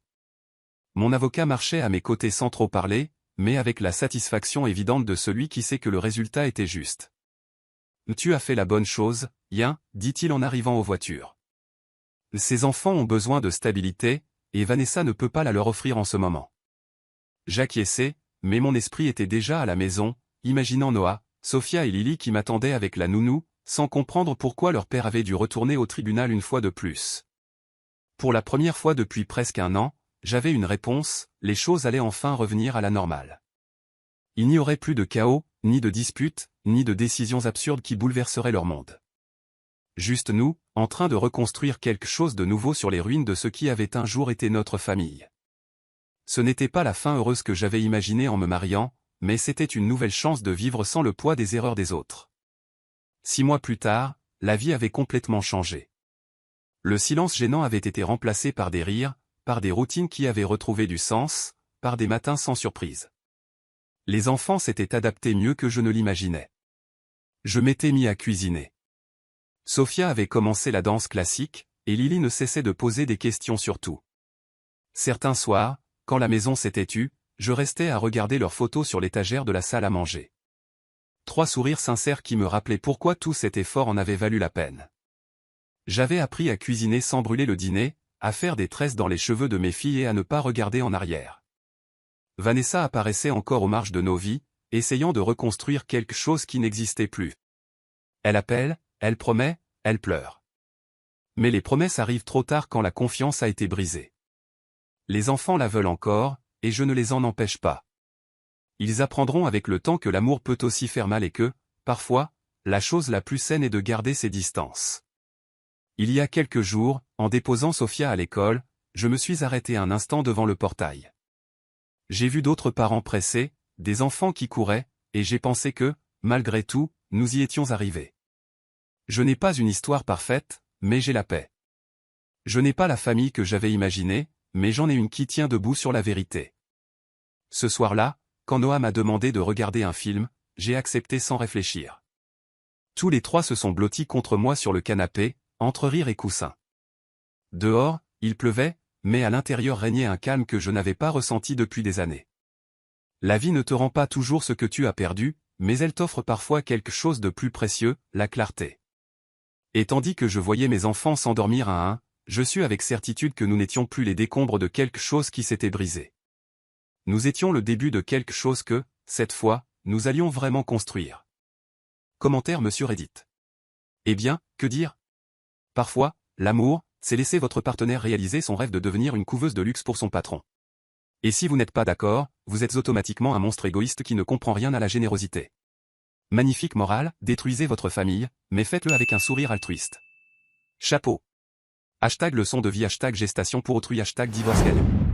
Mon avocat marchait à mes côtés sans trop parler, mais avec la satisfaction évidente de celui qui sait que le résultat était juste. « Tu as fait la bonne chose, Ian, dit-il en arrivant aux voitures. Ces enfants ont besoin de stabilité, et Vanessa ne peut pas la leur offrir en ce moment. » J'acquiesçai, mais mon esprit était déjà à la maison, imaginant Noah, Sofia et Lily qui m'attendaient avec la nounou, sans comprendre pourquoi leur père avait dû retourner au tribunal une fois de plus. Pour la première fois depuis presque un an, j'avais une réponse, les choses allaient enfin revenir à la normale. Il n'y aurait plus de chaos, ni de disputes, ni de décisions absurdes qui bouleverseraient leur monde. Juste nous, en train de reconstruire quelque chose de nouveau sur les ruines de ce qui avait un jour été notre famille. Ce n'était pas la fin heureuse que j'avais imaginée en me mariant, mais c'était une nouvelle chance de vivre sans le poids des erreurs des autres. 6 mois plus tard, la vie avait complètement changé. Le silence gênant avait été remplacé par des rires, par des routines qui avaient retrouvé du sens, par des matins sans surprise. Les enfants s'étaient adaptés mieux que je ne l'imaginais. Je m'étais mis à cuisiner. Sofia avait commencé la danse classique, et Lily ne cessait de poser des questions sur tout. Certains soirs, quand la maison s'était tue, je restais à regarder leurs photos sur l'étagère de la salle à manger. 3 sourires sincères qui me rappelaient pourquoi tout cet effort en avait valu la peine. J'avais appris à cuisiner sans brûler le dîner, à faire des tresses dans les cheveux de mes filles et à ne pas regarder en arrière. Vanessa apparaissait encore aux marges de nos vies, essayant de reconstruire quelque chose qui n'existait plus. Elle appelle, elle promet, elle pleure. Mais les promesses arrivent trop tard quand la confiance a été brisée. Les enfants la veulent encore, et je ne les en empêche pas. Ils apprendront avec le temps que l'amour peut aussi faire mal et que, parfois, la chose la plus saine est de garder ses distances. Il y a quelques jours, en déposant Sofia à l'école, je me suis arrêté un instant devant le portail. J'ai vu d'autres parents pressés, des enfants qui couraient, et j'ai pensé que, malgré tout, nous y étions arrivés. Je n'ai pas une histoire parfaite, mais j'ai la paix. Je n'ai pas la famille que j'avais imaginée, mais j'en ai une qui tient debout sur la vérité. Ce soir-là, quand Noah m'a demandé de regarder un film, j'ai accepté sans réfléchir. Tous les trois se sont blottis contre moi sur le canapé, entre rire et coussin. Dehors, il pleuvait, mais à l'intérieur régnait un calme que je n'avais pas ressenti depuis des années. La vie ne te rend pas toujours ce que tu as perdu, mais elle t'offre parfois quelque chose de plus précieux, la clarté. Et tandis que je voyais mes enfants s'endormir un à un, je sus avec certitude que nous n'étions plus les décombres de quelque chose qui s'était brisé. Nous étions le début de quelque chose que, cette fois, nous allions vraiment construire. Commentaire Monsieur Reddit. Eh bien, que dire? Parfois, l'amour, c'est laisser votre partenaire réaliser son rêve de devenir une couveuse de luxe pour son patron. Et si vous n'êtes pas d'accord, vous êtes automatiquement un monstre égoïste qui ne comprend rien à la générosité. Magnifique morale, détruisez votre famille, mais faites-le avec un sourire altruiste. Chapeau. Hashtag leçon de vie, hashtag gestation pour autrui, hashtag divorce gagnant.